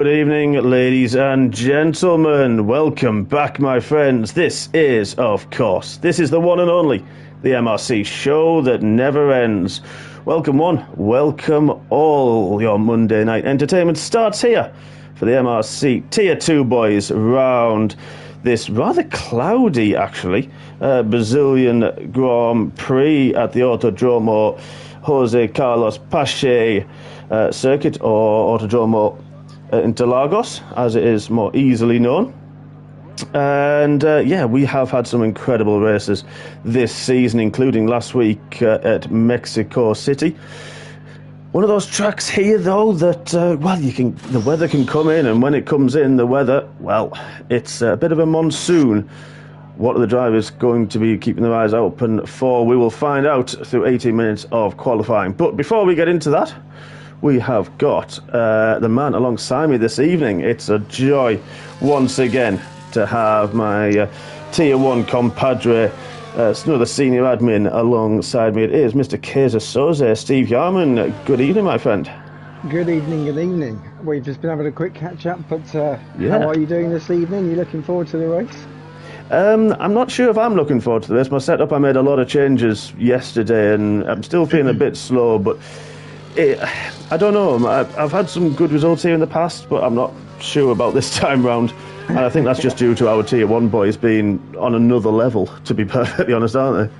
Good evening, ladies and gentlemen. Welcome back, my friends. This is, of course, the one and only, the MRC show that never ends. Welcome one, welcome all. Your Monday night entertainment starts here for the MRC Tier 2 boys round this rather cloudy, actually, Brazilian Grand Prix at the Autodromo Jose Carlos Pache circuit, or Autodromo Interlagos, as it is more easily known. And we have had some incredible races this season, including last week at Mexico City. One of those tracks here, though, that the weather can come in, and when it comes in, the weather, well, it's a bit of a monsoon. What are the drivers going to be keeping their eyes open for? We will find out through 18 minutes of qualifying. But before we get into that, we have got the man alongside me this evening. It's a joy once again to have my Tier 1 compadre, another senior admin alongside me. It is Mr. Keza Soze, Steve Yarman. Good evening, my friend. Good evening, good evening. We've just been having a quick catch up, but how are you doing this evening? You looking forward to the race? I'm not sure if I'm looking forward to this. My setup, I made a lot of changes yesterday, and I'm still feeling a bit slow, but I don't know. I've had some good results here in the past, but I'm not sure about this time round. And I think that's just due to our Tier 1 boys being on another level, to be perfectly honest, aren't they?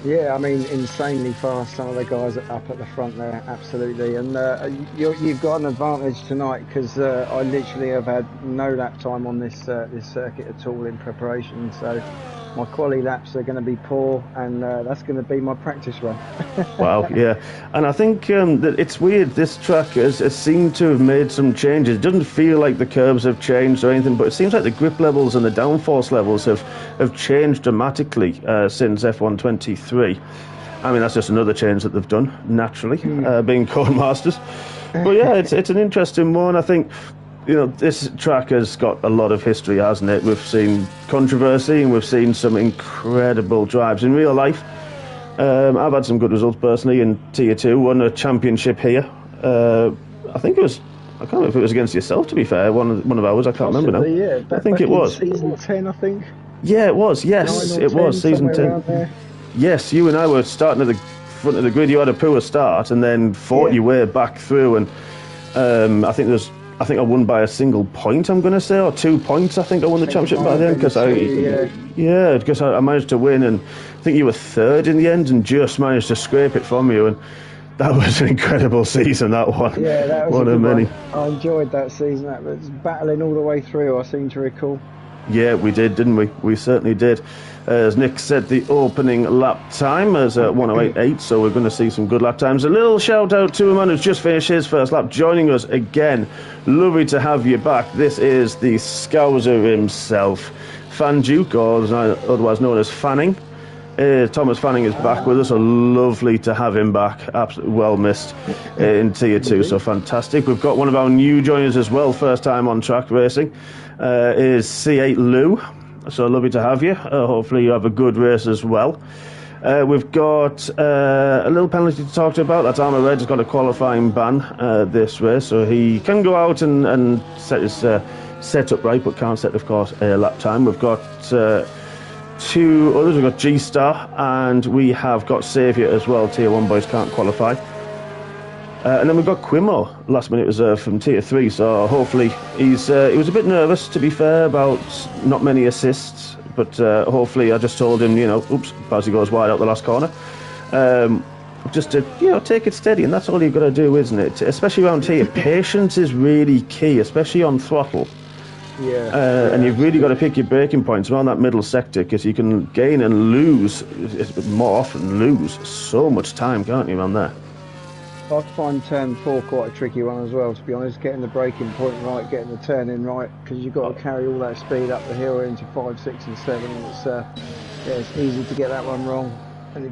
Yeah, I mean, insanely fast. Some of the guys are up at the front there, absolutely. And you've got an advantage tonight because I literally have had no lap time on this circuit at all in preparation. So my quali laps are going to be poor, and that's going to be my practice run. Wow, yeah. And I think that it's weird. This track has seemed to have made some changes. It doesn't feel like the curves have changed or anything, but it seems like the grip levels and the downforce levels have changed dramatically since F1 23. I mean, that's just another change that they've done, naturally, being Code Masters. But yeah, it's an interesting one. I think, you know, this track has got a lot of history, hasn't it? We've seen controversy and we've seen some incredible drives in real life. I've had some good results personally in Tier 2, won a championship here. I think it was, I can't remember if it was against yourself, to be fair, one of ours, I can't remember now. Yeah, I think it was. Season 10, I think. Yeah, it was, yes, it was, season 10. Yes, you and I were starting at the front of the grid. You had a poor start and then fought your way back through, and I think I won by a single point, I'm going to say, or 2 points. I think I won the championship by then because I managed to win, and I think you were third in the end and just managed to scrape it from you. And that was an incredible season, that one. Yeah, that was one of many. I enjoyed that season. That was battling all the way through, I seem to recall. Yeah, we did, didn't we? We certainly did. As Nick said, the opening lap time is 1:08.8, so we're going to see some good lap times. A little shout out to a man who's just finished his first lap, joining us again. Lovely to have you back. This is the Scouser himself, Fan Duke, or otherwise known as Fanning. Thomas Fanning is back with us, so lovely to have him back. Absolutely well missed in Tier 2, so fantastic. We've got one of our new joiners as well, first time on track racing, is C8 Lou. So lovely to have you. Hopefully you have a good race as well. We've got a little penalty to talk to you about. That's Armour Red has got a qualifying ban this race, so he can go out and set his setup right, but can't set, of course, a lap time. We've got two others. We've got G-Star and we have got Saviour as well. Tier 1 boys can't qualify. And then we've got Quimo, last minute reserve from Tier 3, so hopefully he was a bit nervous, to be fair, about not many assists, but hopefully I just told him, oops, Bazzi goes wide out the last corner. Just to, take it steady, and that's all you've got to do, isn't it? Especially around here, patience is really key, especially on throttle. Yeah. And you've really got to pick your braking points around that middle sector, because you can gain and lose, more often lose, so much time, can't you, around there? I find turn 4 quite a tricky one as well, to be honest. Getting the braking point right, getting the turn in right, because you've got to carry all that speed up the hill into 5, 6 and 7, and it's easy to get that one wrong.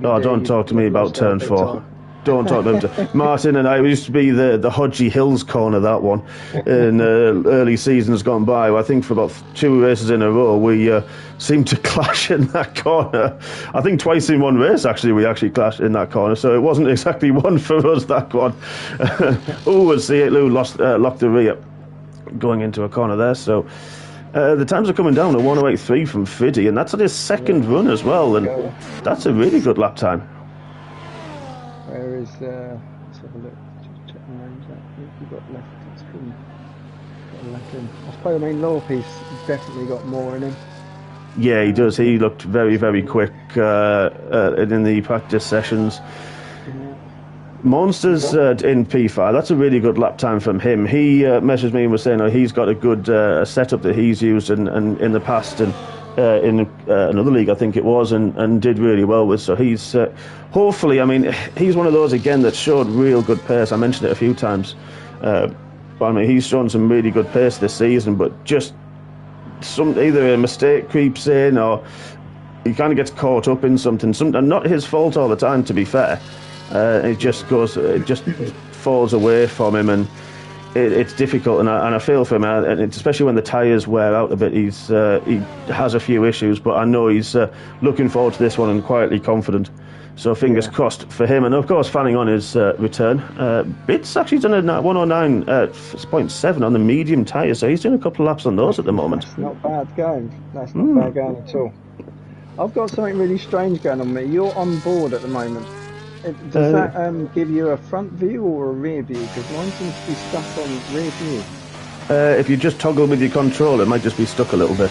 Don't talk to me about turn 4. Don't talk to them. Martin and I, we used to be the Hodgie Hills corner, that one, in early seasons gone by. I think for about 2 races in a row, we seemed to clash in that corner. I think twice in one race, actually, we actually clashed in that corner, so it wasn't exactly one for us, that one. Oh, and C8 Lou locked the rear. going into a corner there. So the times are coming down to 1:08.3 from Fiddy, and that's at his second run as well, and that's a really good lap time. Where is, let's have a look, just check the names out. We've got left, it's been got left in. I suppose, Lorpe's definitely got more in him. Yeah, he does. He looked very, very quick in the practice sessions. Monsters in P5, that's a really good lap time from him. He messaged me and was saying he's got a good setup that he's used in the past and in another league, I think it was, and did really well with. So he's hopefully, he's one of those again that showed real good pace. I mentioned it a few times. But he's shown some really good pace this season, but just either a mistake creeps in or he kind of gets caught up in something, and not his fault all the time, to be fair. It just falls away from him, and it's difficult. And I feel for him, and especially when the tyres wear out a bit. He has a few issues, but I know he's looking forward to this one and quietly confident. So fingers crossed for him, and of course fanning on his return. Bit's actually done a 109.7 on the medium tyres, so he's doing a couple of laps on those at the moment. That's not bad going. That's not bad going at all. I've got something really strange going on with me. You're on board at the moment. Does that give you a front view or a rear view? Because mine seems to be stuck on rear view. If you just toggle with your control, it might just be stuck a little bit.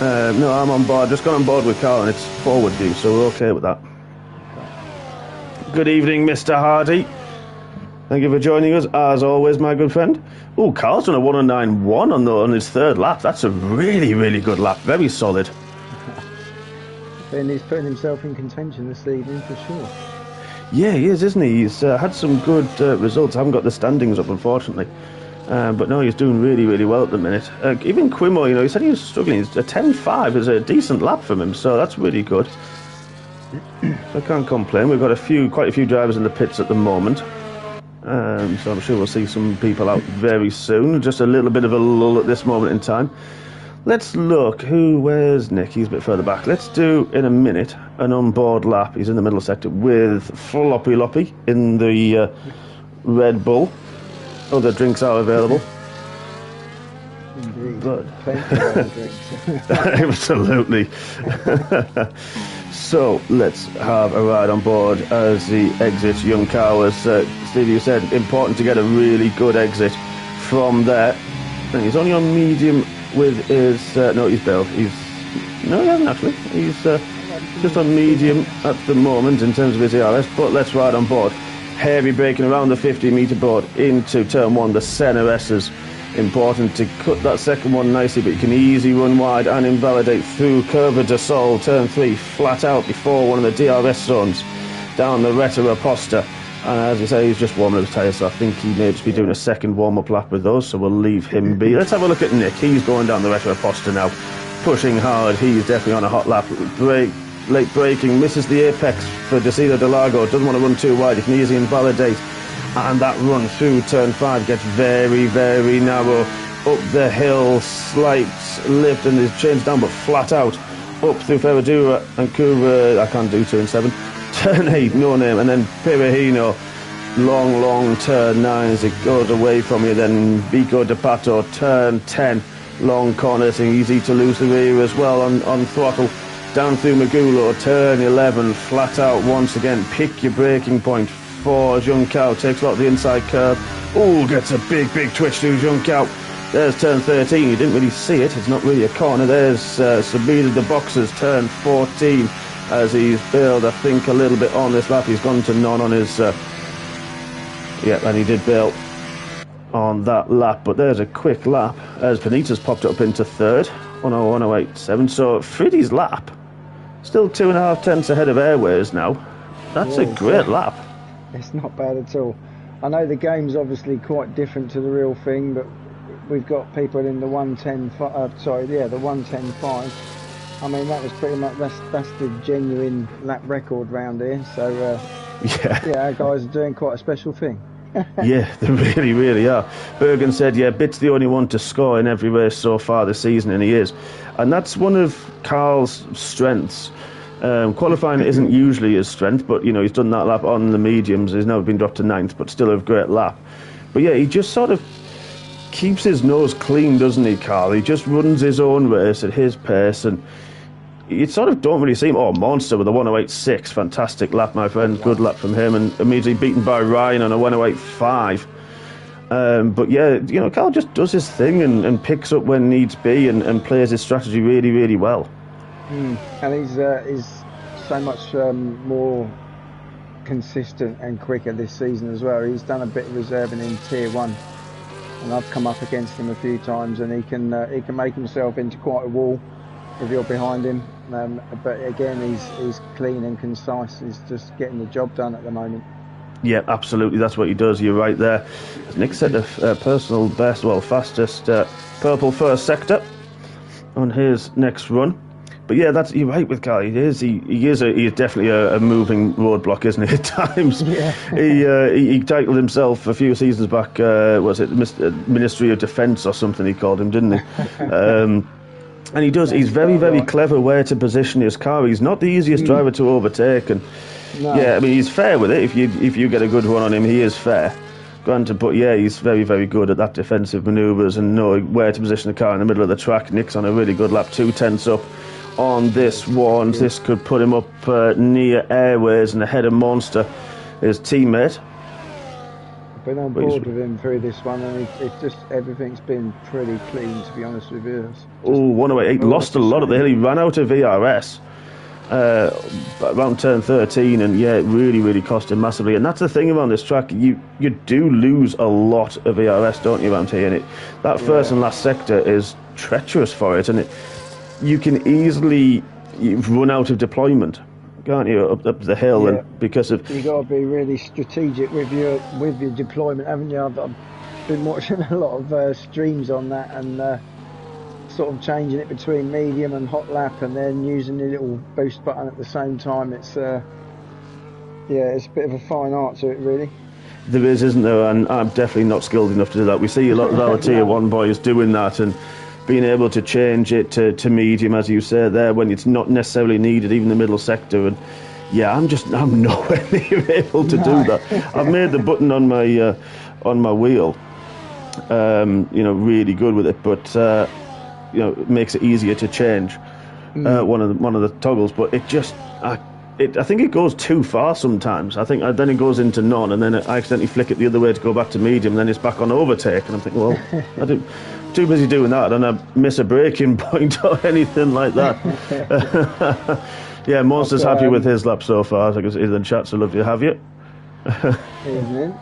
No, I'm on board. Just got on board with Carl, and it's forward view, so we're okay with that. Good evening, Mr. Hardy. Thank you for joining us, as always, my good friend. Oh, Carl's done a 109.1 on his third lap. That's a really, really good lap. Very solid. And he's putting himself in contention this evening for sure. Yeah, he is, isn't he? He's had some good results. I haven't got the standings up, unfortunately. But no, he's doing really, really well at the minute. Even Quimo, he said he was struggling. A 10.5 is a decent lap from him, so that's really good. I can't complain. We've got quite a few drivers in the pits at the moment. So I'm sure we'll see some people out very soon. Just a little bit of a lull at this moment in time. Let's look. Where's Nick? He's a bit further back. Let's do, in a minute, an on-board lap. He's in the middle sector with Floppy Loppy in the Red Bull. Other drinks are available. Indeed. But drinks. Absolutely. So let's have a ride on board as he exits Young Cow. As Steve, you said, important to get a really good exit from there. And he's only on medium with his... no, he's bailed. No, he hasn't actually. He's just on medium at the moment in terms of his ERS, but let's ride on board. Heavy braking around the 50-metre board into turn one, the centre S's. Important to cut that second one nicely, but you can easily run wide and invalidate through Curva de Sol, turn 3, flat out before one of the DRS zones, down the Retta Raposta. And as I say, he's just warming up his tyres, so I think he may just be doing a second warm-up lap with those, so we'll leave him be. Let's have a look at Nick. He's going down the Retta Raposta now, pushing hard. He's definitely on a hot lap. Late braking, misses the apex for Decido de Lago, doesn't want to run too wide, he can easily invalidate. And that run through turn 5 gets very, very narrow. Up the hill, slight lift, and is changed down, but flat out. Up through Ferradura and Cuba, I can't do 2 and 7. Turn 8, no name, and then Pirahino. Long turn 9 as it goes away from you. Then Vico de Pato, turn 10. Long corner, so easy to lose the rear as well on throttle. Down through Magulo, turn 11, flat out once again. Pick your braking point for Young Cow. Takes a lot of the inside curve. Oh, gets a big twitch to Young Cow. There's turn 13. You didn't really see it. It's not really a corner. There's Sabida the Boxers, turn 14. As he's bailed, I think, a little bit on this lap. He's gone to none on his... and he did bail on that lap. But there's a quick lap as Benitez popped up into third. 101.087. So Friddy's lap, still 2.5 tenths ahead of Airways now. That's a great lap. It's not bad at all. I know the game's obviously quite different to the real thing, but we've got people in the 110.5. The 110.5. I mean, that was pretty much that's the genuine lap record round here. So our guys are doing quite a special thing. Yeah, they really, really are. Bergen said, Bit's the only one to score in every race so far this season, and he is. And that's one of Carl's strengths. Qualifying isn't usually his strength, but, he's done that lap on the mediums. He's now been dropped to 9th, but still a great lap. But yeah, he just sort of keeps his nose clean, doesn't he, Carl? He just runs his own race at his pace, and you sort of don't really see him. Oh, Monster with a 108.6, fantastic lap, my friend. Good lap from him, and immediately beaten by Ryan on a 108.5. But yeah, you know, Carl just does his thing and picks up when needs be, and plays his strategy really, really well. And he's so much more consistent and quicker this season as well. He's done a bit of reserving in Tier 1, and I've come up against him a few times, and he can make himself into quite a wall if you're behind him. But again, he's clean and concise. He's just getting the job done at the moment. Yeah, absolutely. That's what he does. You're right there. Nick set the personal best, fastest purple first sector on his next run. But yeah, you're right with Carl. He's definitely a moving roadblock, isn't he? At times, yeah. He titled himself a few seasons back. Was it Ministry of Defence or something? He called him, didn't he? And he does. He's very, very clever where to position his car. He's not the easiest driver to overtake, and yeah, I mean, he's fair with it. If you get a good one on him, he is fair. Granted, but yeah, he's very, very good at that defensive manoeuvres and knowing where to position the car in the middle of the track. Nick's on a really good lap, 2/10 up on this one. This could put him up near Airways and ahead of Monster, his teammate. I've been on board with him through this one, and it's just everything's been pretty clean, to be honest with you. 108, lost a lot at the hill. He ran out of VRS around turn 13, and yeah, it really, really cost him massively. And that's the thing around this track, you do lose a lot of VRS, don't you, around here? And that first and last sector is treacherous for it, and you can easily run out of deployment, can't you, up the hill? Yeah. And because of you got to be really strategic with your deployment, haven't you? I've been watching a lot of streams on that, and sort of changing it between medium and hot lap, and then using the little boost button at the same time. It's it's a bit of a fine art to it, really. There is, isn't there? And I'm definitely not skilled enough to do that. We see a lot of our Tier 1 boys doing that, and being able to change it to medium, as you say there, when it's not necessarily needed, even the middle sector. And yeah, I'm nowhere near able to do that. I've made the button on my wheel, really good with it, but it makes it easier to change one of the toggles. But it just, I think it goes too far sometimes. I think then it goes into none, and then I accidentally flick it the other way to go back to medium, and then it's back on overtake, and I'm thinking, well, too busy doing that, and I miss a braking point or anything like that. Yeah, Monster's happy with his lap so far. I think he's in the chat, so love to have you. Evening.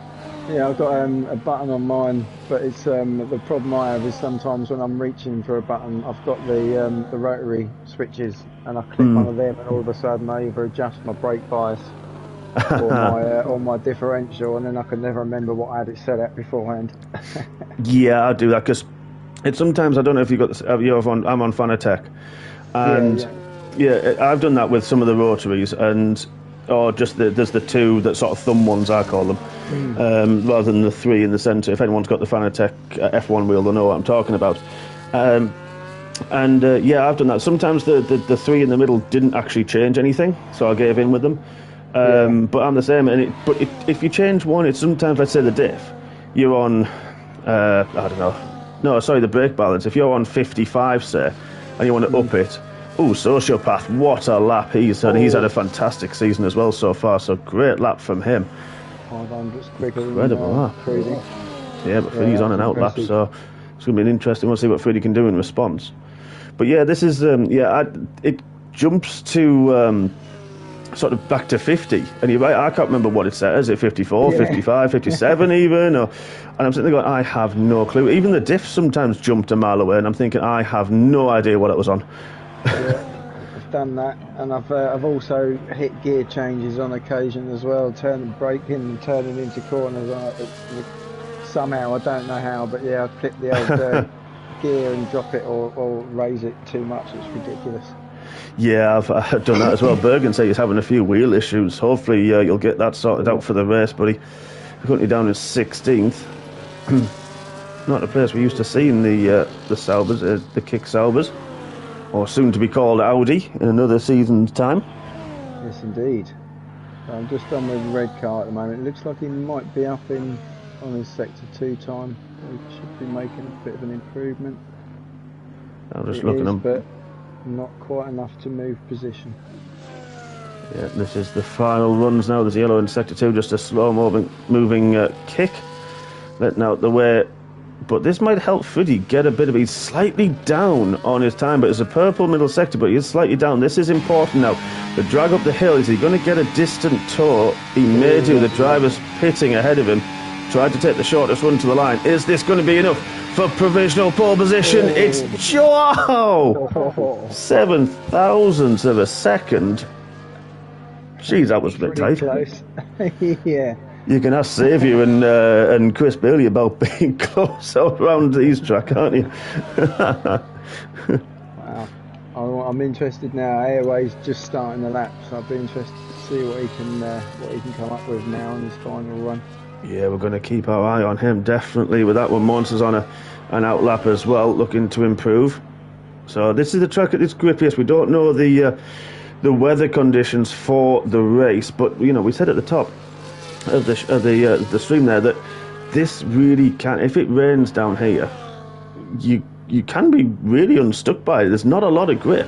Yeah, I've got a button on mine, but it's the problem I have is sometimes when I'm reaching for a button, I've got the rotary switches, and I click one of them, and all of a sudden I either adjust my brake bias or my differential, and then I can never remember what I had it set at beforehand. Yeah, I do that because it's sometimes, I don't know if I'm on Fanatec, and yeah, I've done that with some of the rotaries, and just there's the two that sort of thumb ones, I call them, rather than the three in the centre. If anyone's got the Fanatec F1 wheel, they'll know what I'm talking about. I've done that. Sometimes the three in the middle didn't actually change anything, so I gave in with them. But I'm the same. If you change one, it's sometimes, let's say the diff, you're on, I don't know. No, sorry, the brake balance. If you're on 55, say, and you want to up it, Sociopath, what a lap he's had. He's had a fantastic season as well so far, so great lap from him. 500's quicker. Incredible lap. Freddie. Yeah, but Freddie's on an out lap, so it's going to be an interesting one to see what Freddie can do in response. But yeah, this is, it jumps to sort of back to 50, and you're right, I can't remember what it says. Is it 54, 55, 57 even? And I'm sitting there going, I have no clue. Even the diff sometimes jumped a mile away, and I'm thinking, I have no idea what it was on. Yeah, I've done that, and I've also hit gear changes on occasion as well, turning braking and turning into corners. Somehow, I don't know how, but yeah, I clip the old gear and drop it or raise it too much. It's ridiculous. Yeah, I've done that as well. Bergen said he's having a few wheel issues. Hopefully you'll get that sorted out for the race, buddy. We're currently down in 16th. Not a place we used to see in the Saubers, the Kick Saubers, or soon to be called Audi in another season's time. Yes, indeed. I'm just on with the red car at the moment. It looks like he might be up in on his sector 2 time. He should be making a bit of an improvement. I'm just looking, but not quite enough to move position. Yeah, this is the final runs now. There's yellow in sector 2, just a slow moving kick, letting out the way. But this might help Freddie get a bit of... He's slightly down on his time, but it's a purple middle sector, but he's slightly down. This is important now. The drag up the hill, is he going to get a distant tour? He may do. The driver's pitting ahead of him. Tried to take the shortest run to the line. Is this going to be enough for provisional pole position? It's Joe! 7 thousandths of a second. Jeez, that was a bit tight. Close. Yeah. You can ask Xavier and Chris Bailey about being close around these track, can't you? Wow. I'm interested now. Airway's just starting the lap, so I'll be interested to see what he can come up with now on his final run. Yeah, we're going to keep our eye on him, definitely. With that one, Monster's on an out lap as well, looking to improve. So this is the track at its grippiest. We don't know the weather conditions for the race, but we said at the top of the stream there that this really can, if it rains down here, you can be really unstuck by it. There's not a lot of grip.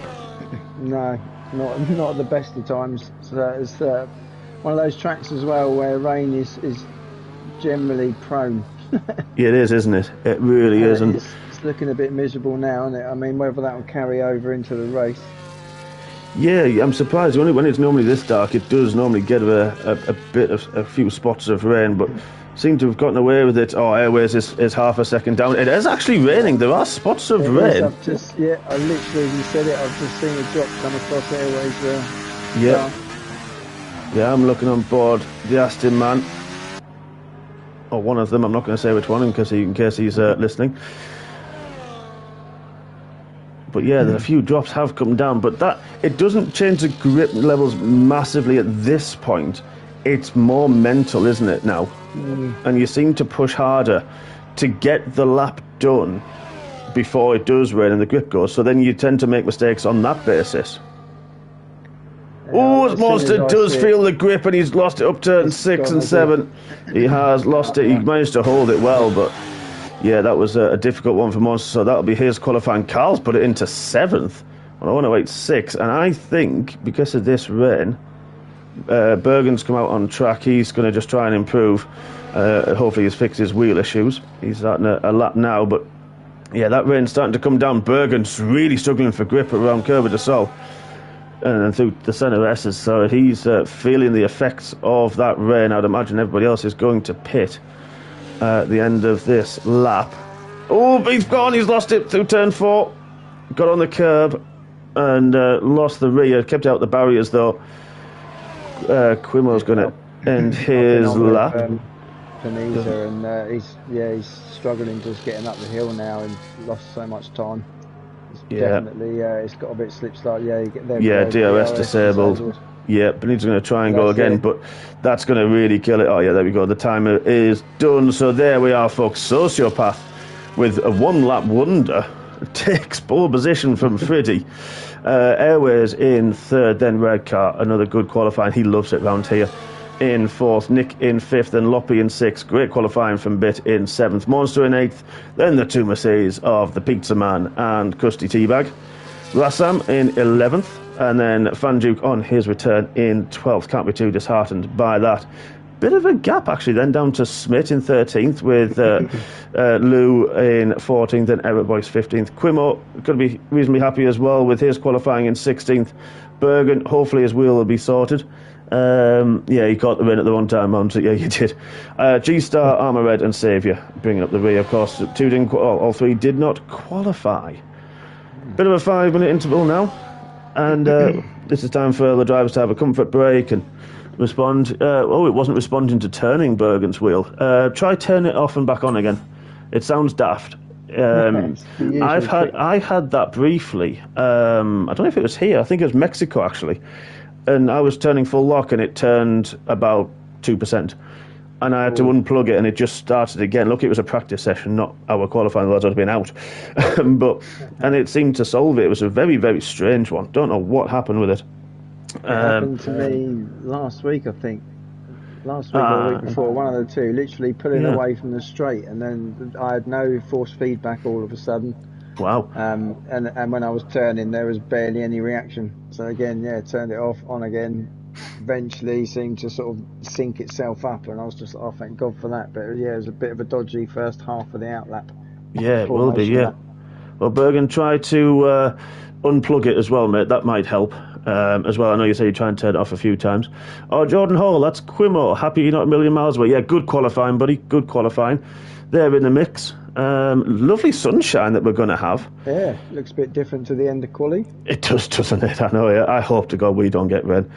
No, not at the best of times. So it's one of those tracks as well where rain is generally prone. Yeah, it is, isn't it? It really is. And it's looking a bit miserable now, isn't it? I mean, whether that will carry over into the race. Yeah, I'm surprised. Only when it's normally this dark, it does normally get a few spots of rain, but seem to have gotten away with it. Oh, Airways is half a second down. It is actually raining. There are spots of rain. I literally, as you said it, I've just seen a drop come across Airways there. Yeah, I'm looking on board the Aston man. Or one of them. I'm not going to say which one in case he's listening. But yeah, a few drops have come down, but it doesn't change the grip levels massively at this point. It's more mental, isn't it, now? And you seem to push harder to get the lap done before it does rain and the grip goes, so then you tend to make mistakes on that basis. Oh, Monster does feel the grip, and he's lost it up turn 6 and 7. He has lost it. He managed to hold it well, but yeah, that was a difficult one for Monster, so that'll be his qualifying. Carl's put it into 7th on 108.6, and I think because of this rain, Bergen's come out on track. He's going to just try and improve. Hopefully he's fixed his wheel issues. He's starting a lap now, but yeah, that rain's starting to come down. Bergen's really struggling for grip around Curva de Sol and through the centre S's, so he's feeling the effects of that rain. I'd imagine everybody else is going to pit at the end of this lap. Oh, he's gone. He's lost it through turn 4. Got on the curb and lost the rear. Kept out the barriers though. Quimo's going to end his lap. Panizza, and he's struggling just getting up the hill now and lost so much time. Definitely, it's got a bit slip start. Yeah, you get there. Yeah, DRS disabled. Yeah, Benitez going to try and go again, but that's going to really kill it. Oh, yeah, there we go. The timer is done. So there we are, folks. Sociopath with a one-lap wonder takes pole position from Freddie. Airways in 3rd, then Red Car, another good qualifying. He loves it round here. In 4th, Nick in 5th, and Loppy in 6th. Great qualifying from Bit in 7th. Monster in 8th, then the two Mercedes of the Pizza Man and Krusty Teabag. Rassam in 11th, and then Fanjuk on his return in 12th. Can't be too disheartened by that. Bit of a gap, actually, then down to Smith in 13th, with Lou in 14th, and Eric Boyce 15th. Quimo going to be reasonably happy as well with his qualifying in 16th. Bergen, hopefully his wheel will be sorted. Yeah, he caught the win at the wrong time, Mom, so yeah, you did. G-Star, Armour Red, and Saviour bringing up the rear, of course. All 3 did not qualify. Bit of a 5-minute interval now, and this is time for the drivers to have a comfort break and respond. It wasn't responding to turning Bergen's wheel. Try turn it off and back on again. It sounds daft. I had that briefly. I don't know if it was here. I think it was Mexico actually, and I was turning full lock and it turned about 2%. And I had to unplug it, and it just started again. Look, it was a practice session, not our qualifying. Otherwise, I'd have been out. And it seemed to solve it. It was a very, very strange one. Don't know what happened with it. It happened to me last week, I think. last week or the week before, one of the two, literally pulling Yeah. away from the straight, and then I had no force feedback all of a sudden. Wow. And when I was turning, there was barely any reaction. So again, yeah, turned it off, on again. Eventually, seemed to sort of sync itself up, and I was just, oh, thank God for that. But yeah, it was a bit of a dodgy first half of the outlap. Yeah, it will be, Formation yeah. lap. Well, Bergen, try to unplug it as well, mate. That might help as well. I know you say you try and turn it off a few times. Oh, Jordan Hall, that's Quimo. Happy you're not a million miles away. Yeah, good qualifying, buddy. Good qualifying. They're in the mix. Lovely sunshine that we're going to have. Yeah, looks a bit different to the end of quali. It does, doesn't it? I know. Yeah. I hope to God we don't get rain.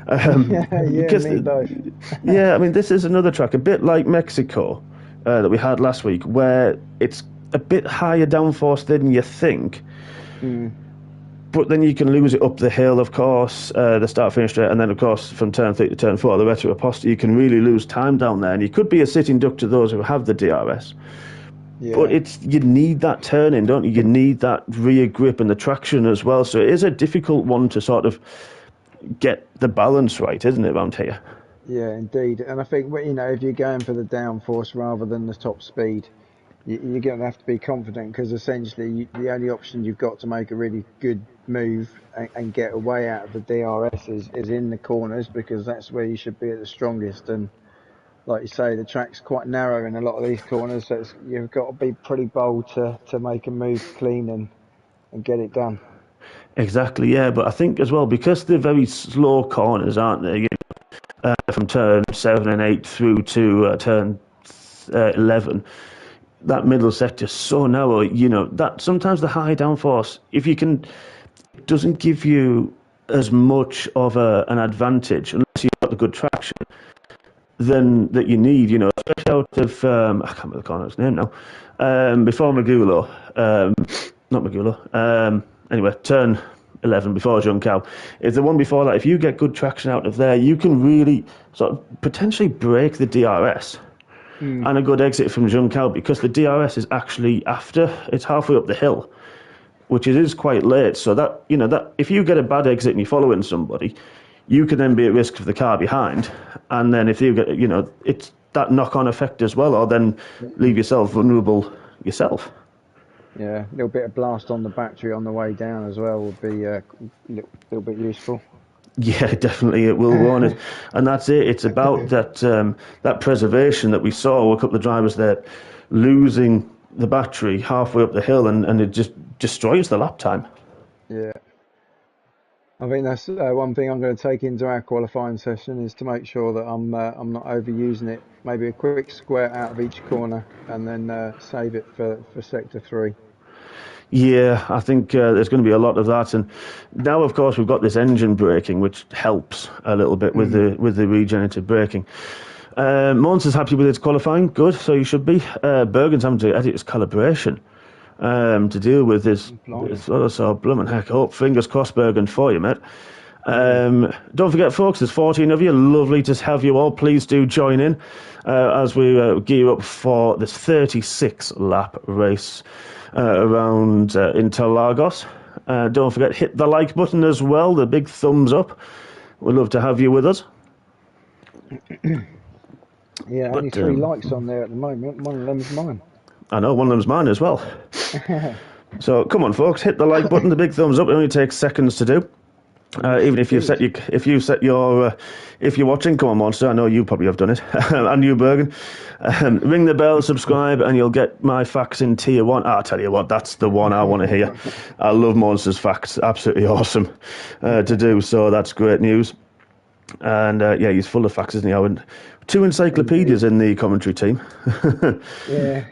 Yeah, me both. Yeah, I mean, this is another track, a bit like Mexico that we had last week, where it's a bit higher downforce than you think. But then you can lose it up the hill, of course, the start-finish straight, and then, of course, from turn 3 to turn 4, the retro apostle, you can really lose time down there. And you could be a sitting duck to those who have the DRS. Yeah. But you need that turning, don't you? You need that rear grip and the traction as well. So it is a difficult one to sort of get the balance right, isn't it, around here? Yeah, indeed. And I think, if you're going for the downforce rather than the top speed, you're going to have to be confident, because essentially the only option you've got to make a really good move and get away out of the DRS is in the corners, because that's where you should be at the strongest. And like you say, the track's quite narrow in a lot of these corners, so you've got to be pretty bold to make a move clean and get it done. Exactly, yeah. But I think as well, because they're very slow corners, aren't they? From turn 7 and 8 through to turn 11, that middle sector is so narrow. That sometimes the high downforce, if you can, it doesn't give you as much of an advantage unless you've got the good traction than that you need. Especially out of I can't remember the corner's name now. Before Magulo, not Magulo. Anyway, turn 11 before Juncal is the one before that. If you get good traction out of there, you can really sort of potentially break the DRS and a good exit from Juncal, because the DRS is actually it's halfway up the hill, which it is quite late. So that if you get a bad exit and you're following somebody, you can then be at risk of the car behind, and then if you get it's that knock-on effect as well, or then leave yourself vulnerable yourself. Yeah, a little bit of blast on the battery on the way down as well would be a little bit useful. Yeah, definitely it will warn it. And that's it. It's about that preservation that we saw a couple of drivers there losing the battery halfway up the hill, and it just destroys the lap time. Yeah. I think that's one thing I'm going to take into our qualifying session, is to make sure that I'm not overusing it. Maybe a quick square out of each corner, and then save it for sector 3. Yeah, I think there's going to be a lot of that, and now, of course, we've got this engine braking, which helps a little bit with the regenerative braking. Mons is happy with its qualifying, good, so you should be. Bergen's having to edit his calibration to deal with this. So blooming heck, hope, fingers crossed, Bergen, for you, mate. Don't forget, folks, there's 14 of you. Lovely to have you all. Please do join in as we gear up for this 36-lap race around Interlagos. Don't forget, hit the like button as well, the big thumbs up. We'd love to have you with us. Yeah, only 3 likes on there at the moment. One of them's mine. I know, one of them's mine as well. So come on, folks, hit the like button, the big thumbs up. It only takes seconds to do. Even if if you're watching, come on, Monster, I know you probably have done it, and you, Bergen, ring the bell, subscribe, and you'll get my facts in tier 1. I'll tell you what, that's the one I want to hear. I love Monster's facts, absolutely awesome to do, so that's great news. And yeah, he's full of facts, isn't he? And 2 encyclopedias in the commentary team. Yeah.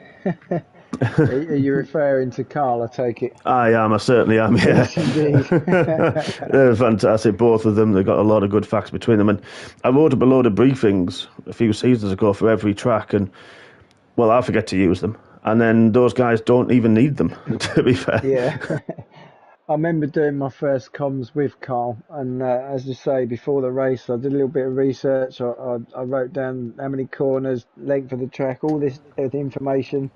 Are you referring to Carl, I take it? I am, I certainly am, yeah. Yes, indeed. They're fantastic, both of them. They've got a lot of good facts between them. And I wrote up a load of briefings a few seasons ago for every track, and, well, I forget to use them. And then those guys don't even need them, to be fair. Yeah. I remember doing my first comms with Carl, and as you say, before the race, I did a little bit of research. I wrote down how many corners, length of the track, all this information.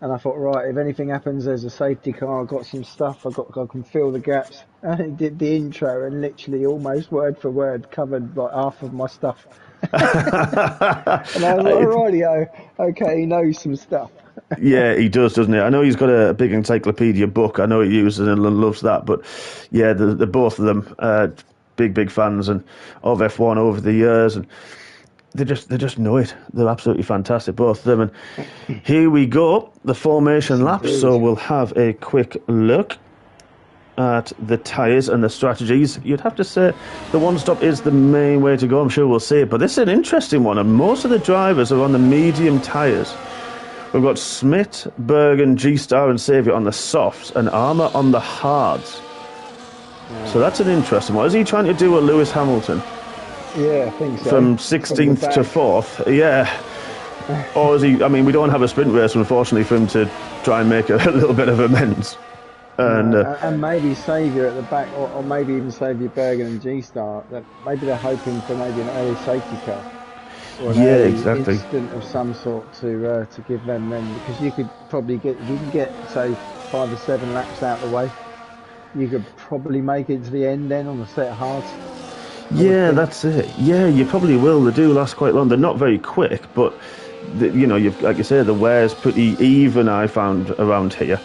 And I thought, right, if anything happens, there's a safety car. I've got some stuff. I can fill the gaps. And he did the intro and literally almost word for word covered like half of my stuff. And I was like, rightio, okay, he knows some stuff. Yeah, he does, doesn't he? I know he's got a big encyclopedia book. I know he uses and loves that. But yeah, the both of them big fans of F1 over the years, and they just know it. They're absolutely fantastic, both of them. And here we go, the formation lap. So we'll have a quick look at the tyres and the strategies. You'd have to say the one stop is the main way to go. I'm sure we'll see it, but this is an interesting one, and most of the drivers are on the medium tyres. We've got Smith, Bergen, G-Star and Saviour on the softs and Armour on the hards. So that's an interesting one. Is he trying to do a Lewis Hamilton? Yeah, I think so. From 16th to 4th? Yeah. Or is he... I mean, we don't have a sprint race, unfortunately, for him to try and make a little bit of amends. And maybe Saviour at the back, or maybe even Saviour, Bergen and G-Star. That maybe they're hoping for maybe an early safety car. Or an exactly. Incident of some sort to give them then, because you could probably get, if you can get say 5 or 7 laps out of the way, you could probably make it to the end then on the set of hards. Yeah, that's it. Yeah, you probably will. They do last quite long. They're not very quick, but you've, like you say, the wear's pretty even. I found around here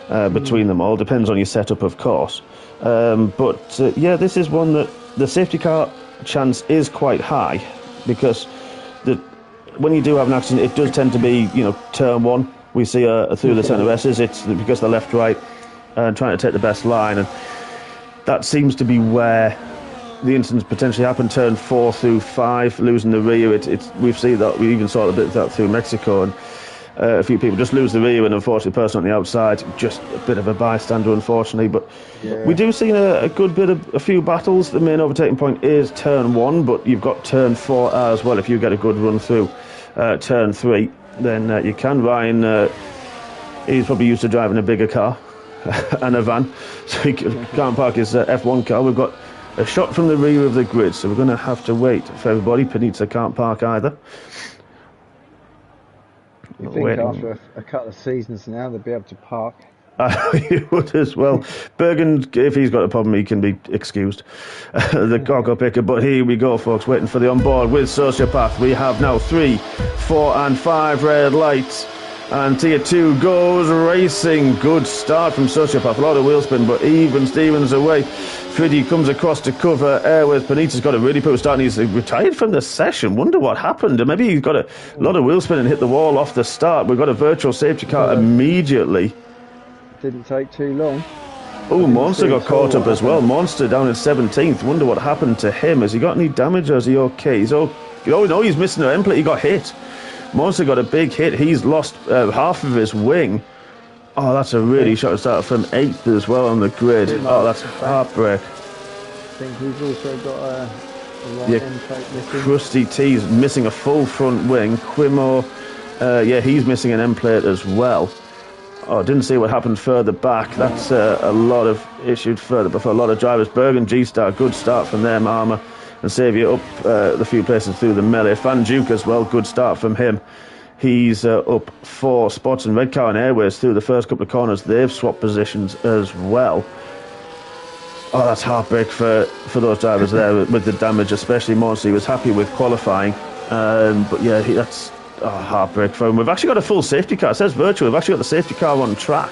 between them all. Depends on your setup, of course. But this is one that the safety car chance is quite high, because when you do have an accident, it does tend to be, turn one. We see through the centre S's, it's because they're left, right, trying to take the best line. And that seems to be where the incidents potentially happen. Turn 4 through 5, losing the rear. We've seen that. We even saw a bit of that through Mexico. And a few people just lose the rear, and unfortunately, the person on the outside, just a bit of a bystander, unfortunately. But we do see a good bit of a few battles. The main overtaking point is turn 1, but you've got turn 4 as well. If you get a good run through turn 3, then you can. Ryan, he's probably used to driving a bigger car and a van, so he can't park his F1 car. We've got a shot from the rear of the grid, so we're going to have to wait for everybody. Panizza can't park either. You think after a couple of seasons now they'll be able to park? You would as well. Bergen, if he's got a problem, he can be excused. The cargo picker. But here we go, folks, waiting for the onboard with Sociopath. We have now 3, 4 and 5 red lights. And Tier 2 goes racing. Good start from Sociopath. A lot of wheel spin, but even Stevens away. Friddy comes across to cover Airways. Panizza's got a really poor start, and he's retired from the session. Wonder what happened. Maybe he's got a lot of wheel spin and hit the wall off the start. We've got a virtual safety car immediately. Didn't take too long. Oh, Monster got caught up as well. Monster down in 17th. Wonder what happened to him. Has he got any damage, or is he okay? He's okay. Oh, no, he's missing an end plate. He got hit. Monster got a big hit. He's lost half of his wing. Oh, that's a really shot start from 8th as well on the grid. Oh, that's heartbreak. I think he's also got a right end plate missing. Krusty T's missing a full front wing. Quimo, he's missing an end plate as well. Oh, didn't see what happened further back. That's a lot of issues further, but for a lot of drivers. Bergen, G-Star, good start from them. Armour and Saviour up the few places through the melee. Van Duke as well, good start from him. He's up 4 spots, and Redcar and Airways through the first couple of corners. They've swapped positions as well. Oh, that's heartbreak for those drivers there with the damage, especially Monster. He was happy with qualifying, but yeah, that's heartbreak for him. We've actually got a full safety car. It says virtual. We've actually got the safety car on track.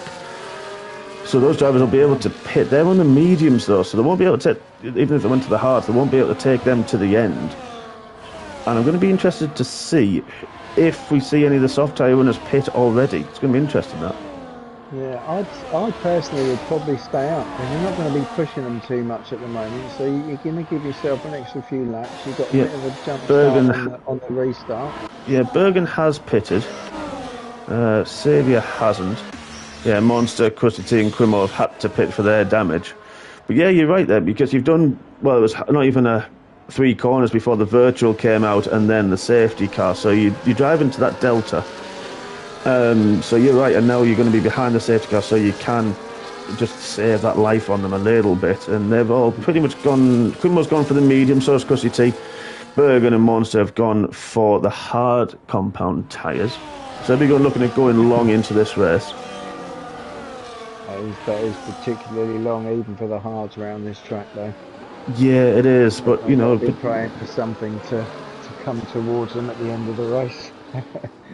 So those drivers will be able to pit. They're on the mediums though, so they won't be able to take, even if they went to the hards, they won't be able to take them to the end. And I'm going to be interested to see if we see any of the soft tyre runners pit already. It's going to be interesting, that. Yeah, I personally would probably stay up, because you're not going to be pushing them too much at the moment, so you're going to give yourself an extra few laps. You've got a bit of a jump start on the restart. Yeah, Bergen has pitted. Saviour hasn't. Yeah, Monster, Krusty T and Quimo have had to pit for their damage. But yeah, you're right there, because you've done, well, it was not even 3 corners before the virtual came out and then the safety car, so you drive into that delta. So you're right, and now you're going to be behind the safety car, so you can just save that life on them a little bit. And they've all pretty much gone. Quimo's gone for the medium, so has Krusty T. Bergen and Monster have gone for the hard compound tyres. So So they'll be looking at going long into this race. That is particularly long, even for the hards around this track, though. Yeah, it is, but you know, I'll be praying for something to come towards them at the end of the race.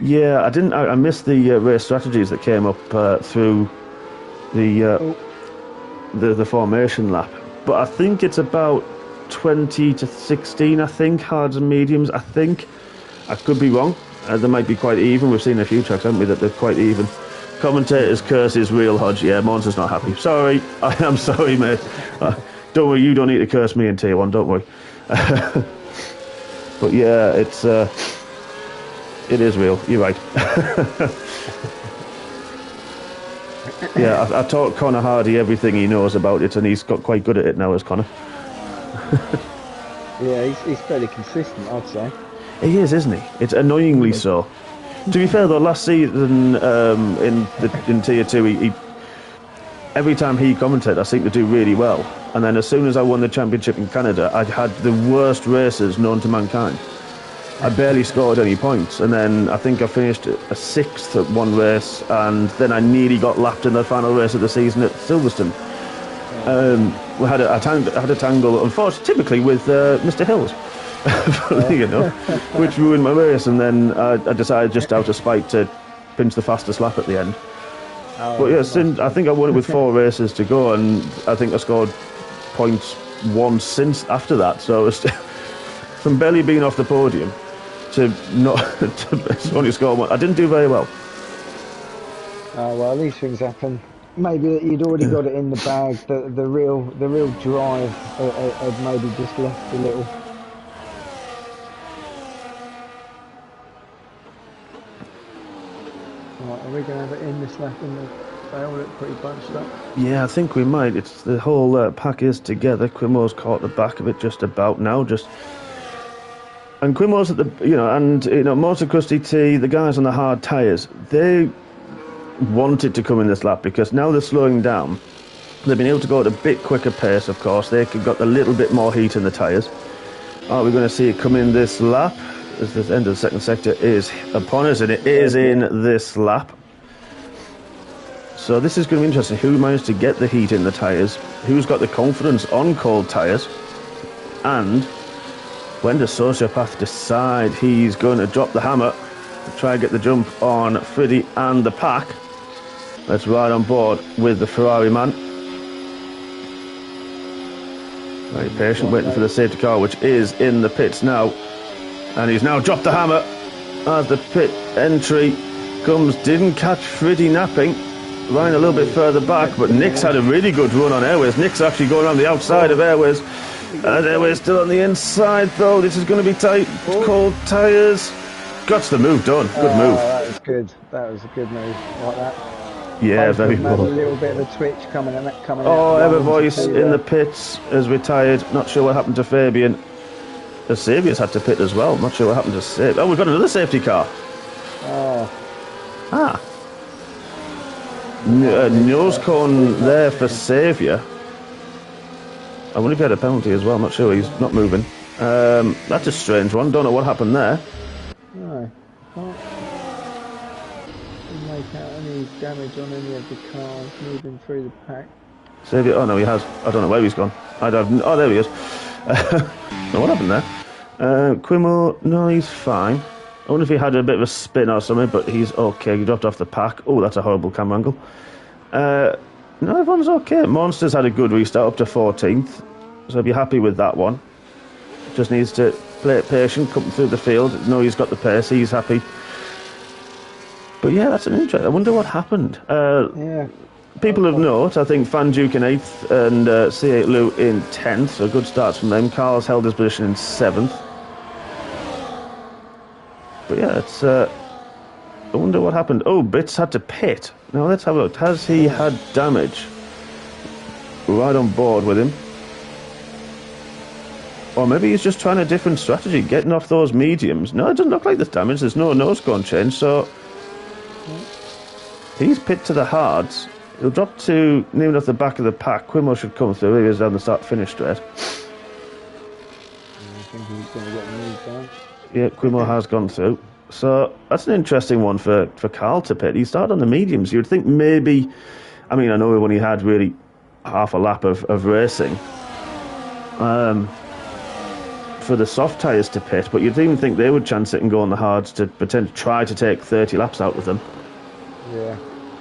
yeah, I missed the race strategies that came up through the formation lap, but I think it's about 20 to 16. I think hards and mediums. I think I could be wrong. They might be quite even. We've seen a few tracks, haven't we, that they're quite even. Commentator's curse is real, Hodge. Yeah, Monster's not happy. Sorry, I am sorry, mate. Don't worry, you don't need to curse me in Tier 1, don't worry. But yeah, it is real, you're right. Yeah, I taught Connor Hardy everything he knows about it, and he's got quite good at it now, as Connor. Yeah, he's fairly consistent, I'd say. He is, isn't he? It's annoyingly so. To be fair though, last season in Tier 2, he every time he commentated, I seemed to do really well. And then as soon as I won the championship in Canada, I had the worst races known to mankind. I barely scored any points, and then I think I finished a 6th at one race, and then I nearly got lapped in the final race of the season at Silverstone. I had a tangle, unfortunately, typically with Mr. Hills. You know, which ruined my race, and then I decided just out of spite to pinch the fastest lap at the end. But yeah, I think I won it with 4 races to go, and I think I scored points once since after that. So it's from barely being off the podium to not to only score one. I didn't do very well. Well, these things happen. Maybe that you'd already got it in the bag. The real drive had maybe just left a little. Right, are we going to have it in this lap in the tail? Look pretty bunched up. Yeah, I think we might. It's the whole pack is together. Quimo's caught the back of it just about now. And Quimo's at the Motor Crusty T, the guys on the hard tyres, they wanted to come in this lap because now they're slowing down. They've been able to go at a bit quicker pace, of course. They've got a little bit more heat in the tyres. Are we going to see it come in this lap? As the end of the second sector is upon us, and it is in this lap. So this is going to be interesting. Who managed to get the heat in the tyres? Who's got the confidence on cold tyres? And when does Sociopath decide he's going to drop the hammer to try and get the jump on Friddy and the pack? Let's ride on board with the Ferrari man. Very patient, waiting for the safety car, which is in the pits now. And he's now dropped the hammer as the pit entry comes. Didn't catch Friddy napping. Ryan a little bit further back, but Nick's had a really good run on Airways. Nick's actually going around the outside of Airways. And Airways still on the inside, though. This is going to be tight. Cold tyres. Got the move done. Good move. That was good. That was a good move. Like that. Yeah, very good. A little bit of a twitch coming out. Ever Voice in the pits has retired. Not sure what happened to Fabian. Saviour's had to pit as well. Not sure what happened to Saviour. Oh, we've got another safety car. Nose cone there for Saviour. I wonder if he had a penalty as well. I'm not sure. He's not moving. That's a strange one. Don't know what happened there. No. Can't make out any damage on any of the cars moving through the pack. Saviour. Oh, no, he has. I don't know where he's gone. Oh, there he is. No, what happened there? Quimo, no, he's fine. I wonder if he had a bit of a spin or something, but he's okay. He dropped off the pack. Oh, that's a horrible camera angle. No, everyone's okay. Monster's had a good restart up to 14th, so I'll be happy with that one. Just needs to play it patient, come through the field. No, he's got the pace. He's happy. But yeah, that's an interest. I wonder what happened. Yeah. People of note, I think Fan Duke in 8th and C8 Lou in 10th, so good starts from them. Carl's held his position in 7th. But yeah, it's I wonder what happened. Oh, Bits had to pit. Now let's have a look. Has he had damage? Right on board with him. Or maybe he's just trying a different strategy, getting off those mediums. No, it doesn't look like there's damage. There's no nose cone change, so he's pit to the hards. He'll drop to near enough the back of the pack. Quimo should come through. He is down the start-finish straight. I think he's going to get moved down. Yeah, Quimo has gone through. So that's an interesting one for Carl to pit. He started on the mediums. You'd think maybe, I mean, I know we've only had really half a lap of racing for the soft tyres to pit, but you'd even think they would chance it and go on the hards to pretend to try to take 30 laps out of them. Yeah,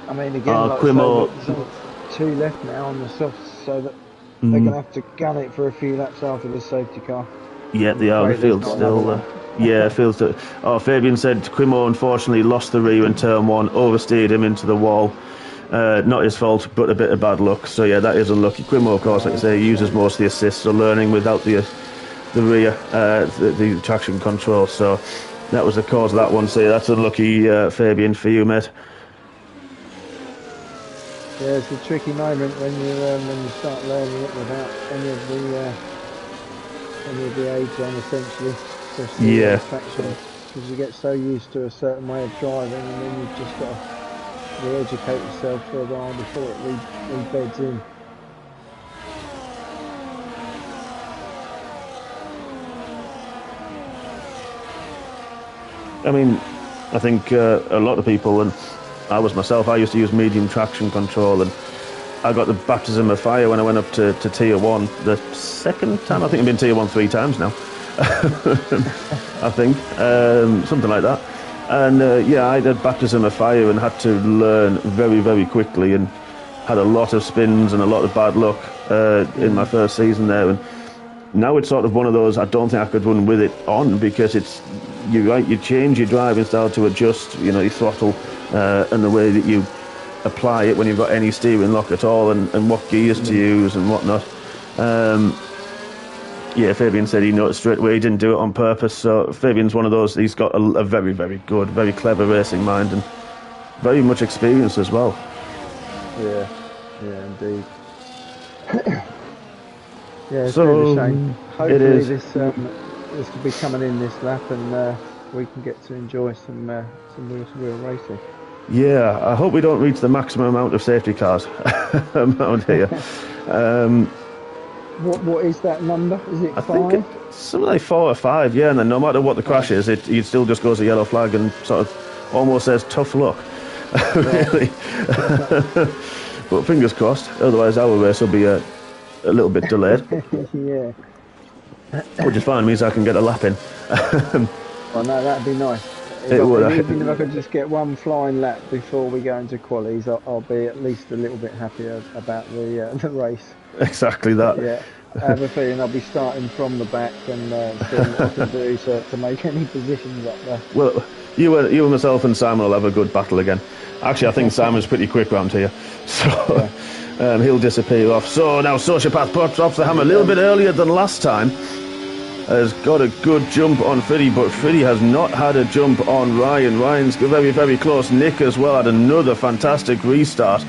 I mean, again, like Quimo, there's only 2 left now on the softs, so that they're going to have to gun it for a few laps after the safety car. Yeah, they are. The field's still. Yeah, field's still. Oh, Fabian said Quimo unfortunately lost the rear in turn 1, oversteered him into the wall. Not his fault, but a bit of bad luck. So yeah, that is unlucky. Quimo, of course, like I say, uses most of the assists, so learning without the rear, the traction control. So that was the cause of that one. So yeah, that's unlucky, Fabian, for you, mate. Yeah, it's a tricky moment when you start learning it without any of the aids on, essentially, especially traction, because you get so used to a certain way of driving, and then you've just got to re-educate yourself for a while before it rebeds in. I mean, I think a lot of people, and I was myself, I used to use medium traction control, and I got the baptism of fire when I went up to Tier 1 the second time. I think I've been Tier 1 3 times now. I think, something like that. And yeah, I did baptism of fire and had to learn very, very quickly, and had a lot of spins and a lot of bad luck in my first season there. And now it's sort of one of those, I don't think I could run with it on, because it's, you change your driving style to adjust, your throttle and the way that you apply it when you've got any steering lock at all, and what gears to use and whatnot. Yeah, Fabian said he noticed straight away he didn't do it on purpose. So Fabian's one of those, he's got a very, very good, very clever racing mind, and very much experience as well. Yeah, indeed. Yeah, it's really a shame. Hopefully this will be coming in this lap, and we can get to enjoy some wheel-to-wheel racing. Yeah, I hope we don't reach the maximum amount of safety cars around here. What is that number? Is it 5? I think it's something like 4 or 5, yeah, and then no matter what the crash is, it still just goes a yellow flag and sort of almost says tough luck. Really. But fingers crossed, otherwise our race will be a little bit delayed. Yeah. Which is fine, means I can get a lap in. Well, no, that'd be nice. Even if I could just get one flying lap before we go into qualies, I'll be at least a little bit happier about the race. Exactly that. Yeah, I have a feeling I'll be starting from the back and seeing what I can do to make any positions up there. Well, you and myself and Simon will have a good battle again. Actually, I think Simon's pretty quick round here, so he'll disappear off. So now Sociopath drops the hammer a little bit earlier than last time. Has got a good jump on Fiddy, but Fiddy has not had a jump on Ryan. Ryan's very, very close. Nick as well had another fantastic restart.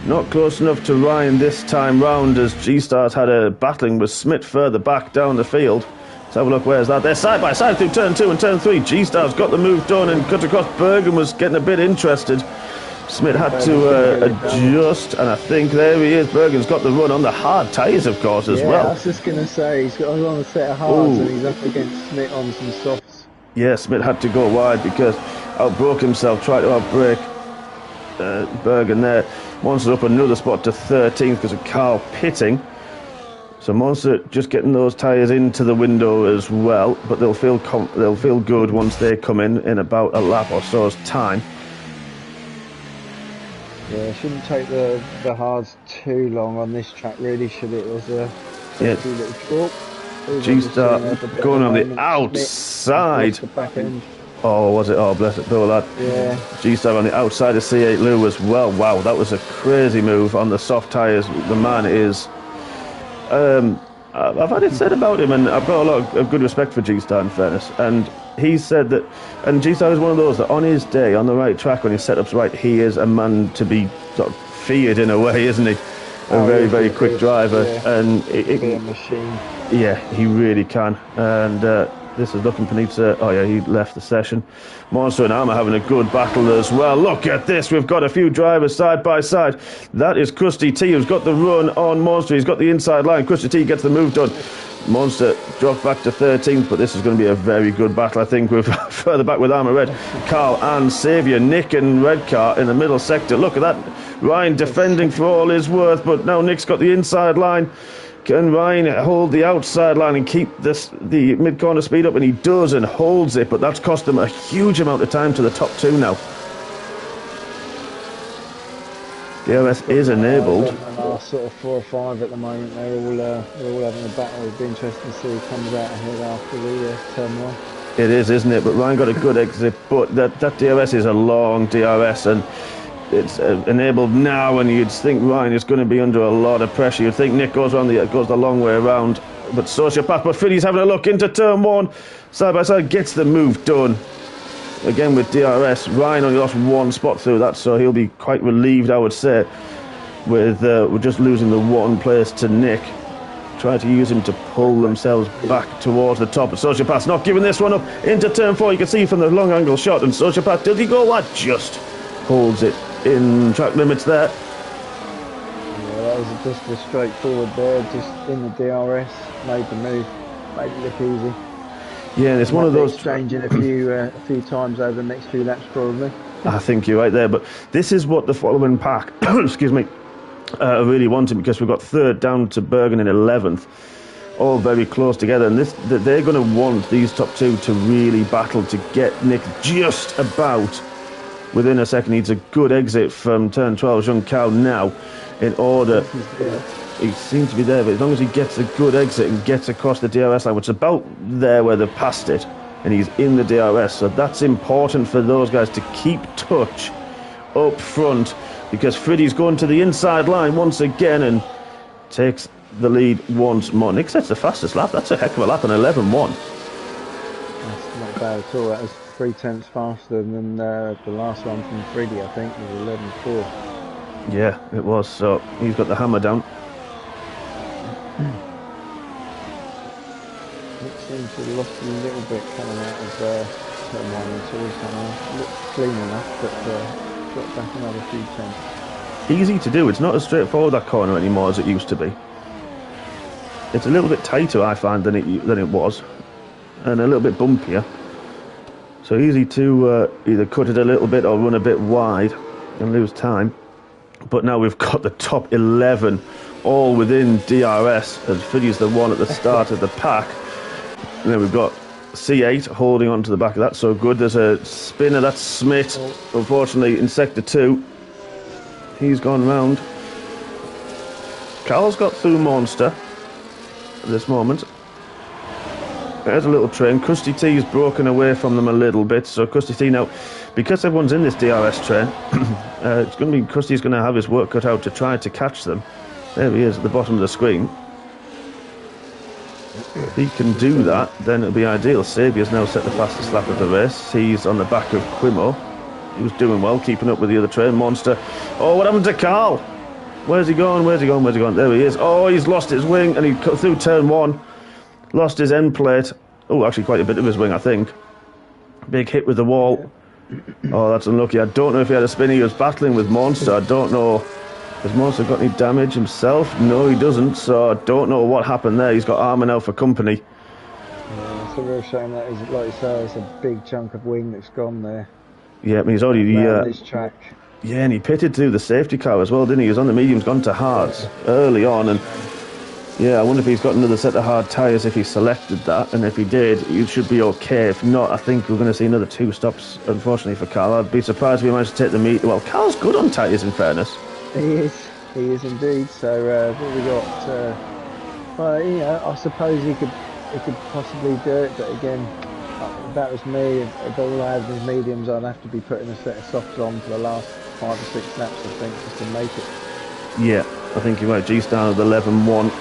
Not close enough to Ryan this time round, as G-Stars had a battling with Smith further back down the field. Let's have a look, where's that? They're side by side through turn 2 and turn 3. G-Stars got the move done and cut across. Bergen was getting a bit interested. Smith had to adjust, and I think there he is. Bergen's got the run on the hard tyres, of course, as well. I was just going to say, he's got on a set of hards, and he's up against Smith on some softs. Yeah, Smith had to go wide because outbroke himself, tried to outbrake Bergen there. Monster up another spot to 13th because of Carl pitting. So Monster just getting those tyres into the window as well, but they'll feel good once they come in about a lap or so's time. Yeah, shouldn't take the hards too long on this track, really, should it? There's a little G-Star going on the outside. The back end. Oh, was it? Oh, bless it, poor lad. Yeah. G-Star on the outside of C8 Lou as well. Wow, that was a crazy move on the soft tyres. The man is... I've had it said about him, and I've got a lot of good respect for G-Star, in fairness. And he said that... And G-Star is one of those that on his day, on the right track, when his setup's right, he is a man to be sort of feared in a way, isn't he? A very, very quick driver. Yeah. And be a machine. Yeah, he really can. And This is looking for Nitsa. Oh yeah, he left the session. Monster and Armour having a good battle as well. Look at this. We've got a few drivers side by side. That is Krusty T who's got the run on Monster. He's got the inside line. Krusty T gets the move done. Monster dropped back to 13th, but this is going to be a very good battle, I think, with further back with Armour Red. Carl and Saviour. Nick and Redcar in the middle sector. Look at that. Ryan defending for all his worth, but now Nick's got the inside line. Can Ryan hold the outside line and keep the mid-corner speed up? And he does and holds it, but that's cost them a huge amount of time to the top two now. DRS is enabled. The last sort of 4 or 5 at the moment, they're all having a battle. It'll be interesting to see who comes out ahead after the turn 1. It is, isn't it? But Ryan got a good exit, but that DRS is a long DRS, and it's enabled now, and you'd think Ryan is going to be under a lot of pressure. You'd think Nick goes the long way around, but Sociopath. But Fiddy's having a look into turn 1, side by side, gets the move done. Again with DRS, Ryan only lost 1 spot through that, so he'll be quite relieved, I would say, with we're just losing the 1 place to Nick. Try to use him to pull themselves back towards the top. But Sociopath's not giving this one up into turn 4. You can see from the long angle shot, and Sociopath, did he go what? Just holds it in track limits there. Yeah, that was just a straightforward there, just in the DRS, made the move, made it look easy. Yeah, and it's one of those changing a few times over the next few laps probably. I think you're right there, but this is what the following pack, excuse me, really wanted, because we've got 3rd down to Bergen in 11th, all very close together, and they're going to want these top 2 to really battle to get Nick just about within a second. Needs a good exit from turn 12, Jean Carl now, in order. He seems to be there, but as long as he gets a good exit and gets across the DRS line, which is about there where they've passed it, and he's in the DRS, so that's important for those guys to keep touch up front, because Friddy's going to the inside line once again and takes the lead once more. Nick sets the fastest lap. That's a heck of a lap, an 11.1. That's not bad at all. That was 3/10 faster than the last one from Freddy, I think, was 11.4. Yeah, it was. So he's got the hammer down. It seems to have lost a little bit coming out of turn 1 and 2. It looked clean enough, but got back another few tenths. Easy to do. It's not as straightforward, that corner, anymore as it used to be. It's a little bit tighter, I find, than it was, and a little bit bumpier. So easy to either cut it a little bit or run a bit wide and lose time. But now we've got the top 11 all within DRS, as Fiddy's the one at the start of the pack. And then we've got C8 holding on to the back of that, so good. There's a spinner, that's Smith, unfortunately, in sector 2. He's gone round. Carl's got through Monster at this moment. There's a little train. Krusty T's broken away from them a little bit, so Krusty T now, because everyone's in this DRS train, it's going to be Krusty's going to have his work cut out to try to catch them. There he is at the bottom of the screen. If he can do that, then it'll be ideal. Saviour's now set the fastest lap of the race. He's on the back of Quimo. He was doing well, keeping up with the other train. Monster. Oh, what happened to Carl? Where's he going? Where's he going? Where's he going? There he is. Oh, he's lost his wing, and he cut through turn 1. Lost his end plate. Oh, actually quite a bit of his wing, I think. Big hit with the wall. Oh, that's unlucky. I don't know if he had a spin. He was battling with Monster. I don't know. Has Monster got any damage himself? No, he doesn't. So I don't know what happened there. He's got Armour now for company. Yeah, it's a real shame that is, like you say, it's a big chunk of wing that's gone there. Yeah, I mean, he's already... this track. Yeah, and he pitted through the safety car as well, didn't he? He was on the mediums, gone to hards early on, and yeah, I wonder if he's got another set of hard tyres if he selected that, and if he did, he should be okay. If not, I think we're going to see another 2 stops, unfortunately, for Carl. I'd be surprised if he managed to take the meet. Well, Carl's good on tyres, in fairness. He is indeed. So what we got? Well, you know, I suppose he could possibly do it, but again, if that was me, if all I had was mediums, I'd have to be putting a set of softs on for the last 5 or 6 laps, I think, just to make it. Yeah, I think you're right. G-Star with 11.1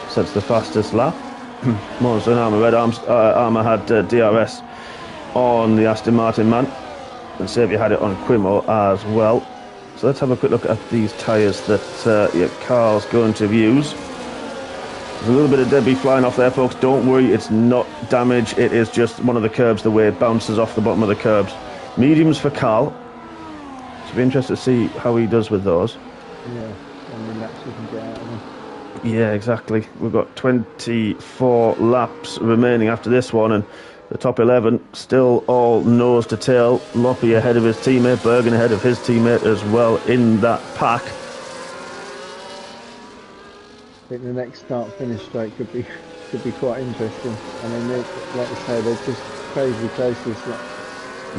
sets the fastest lap. Monster and Armour Red Armour had DRS on the Aston Martin man, and Saviour had it on Quimo as well. So let's have a quick look at these tyres that Carl's going to use. There's a little bit of debris flying off there, folks. Don't worry, it's not damage. It is just one of the curbs, the way it bounces off the bottom of the curbs. Mediums for Carl. It'll be interesting to see how he does with those. Yeah, and then laps we can get out of them. Yeah, exactly. We've got 24 laps remaining after this one, and the top 11 still all nose to tail. Loppy ahead of his teammate, Bergen ahead of his teammate as well in that pack. I think the next start-finish straight could be quite interesting. I mean, like I say, they're just crazy close this lap.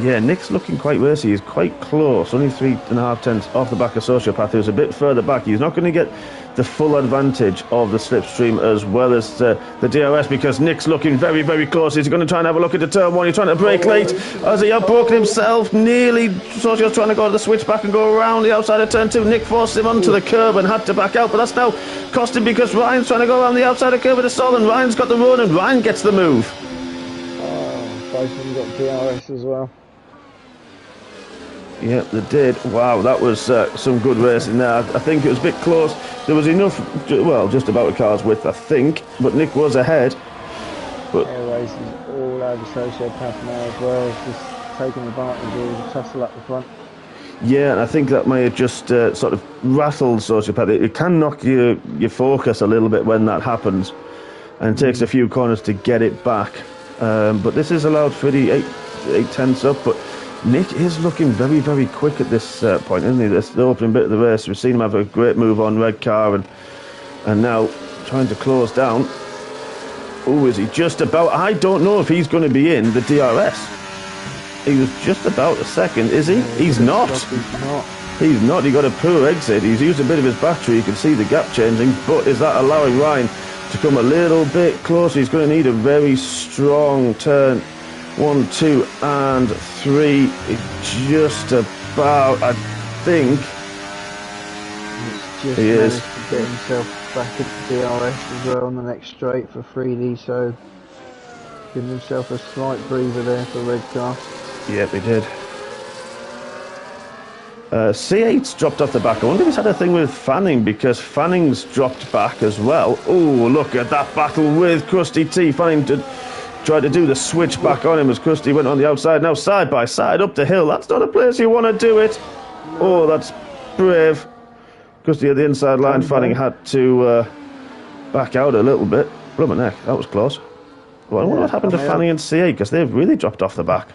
Yeah, Nick's looking quite racy. He's quite close, only 3.5 tenths off the back of Sociopath, who's a bit further back. He's not going to get the full advantage of the slipstream as well as the DRS, because Nick's looking very, very close. He's going to try and have a look into turn one. He's trying to brake late as he outbroken himself. Nearly, Socio's trying to go to the switch back and go around the outside of turn two. Nick forced him onto the curb and had to back out, but that's now cost him because Ryan's trying to go around the outside of the curb with a stall, and Ryan's got the run, and Ryan gets the move. Oh, both of them got DRS as well. Yeah, they did. Wow, that was some good racing there. I think it was a bit close. There was enough, well, just about a car's width, I think, but Nick was ahead. But Air races all over Sociopath now as well. It's just taking advantage of the tussle up the front. yeah, and I think that may have just sort of rattled Sociopath. It can knock your focus a little bit when that happens, and it takes a few corners to get it back. But this is allowed Freddie 8 tenths up, but Nick is looking very, very quick at this point, isn't he? This the opening bit of the race. We've seen him have a great move on red car, and now trying to close down. Oh, is he just about? I don't know if he's going to be in the DRS. He was just about a second, is he? He's not. He's not. He got a poor exit. He's used a bit of his battery. You can see the gap changing, but is that allowing Ryan to come a little bit closer? He's going to need a very strong turn. 1, 2, and 3. Just about, I think. Just he is. To get himself back at the DRS as well on the next straight for 3D, so giving himself a slight breather there for red car. Yep, he did. C8's dropped off the back. I wonder if he's had a thing with Fanning, because Fanning's dropped back as well. Oh, look at that battle with Krusty T. Fanning tried to do the switch back on him as Krusty went on the outside. Now side by side up the hill. That's not a place you want to do it. Oh, that's brave. Krusty at the inside line. Fanning had to back out a little bit. Blimey neck, that was close. Well, I wonder what happened to Fanning and C8, because they've really dropped off the back.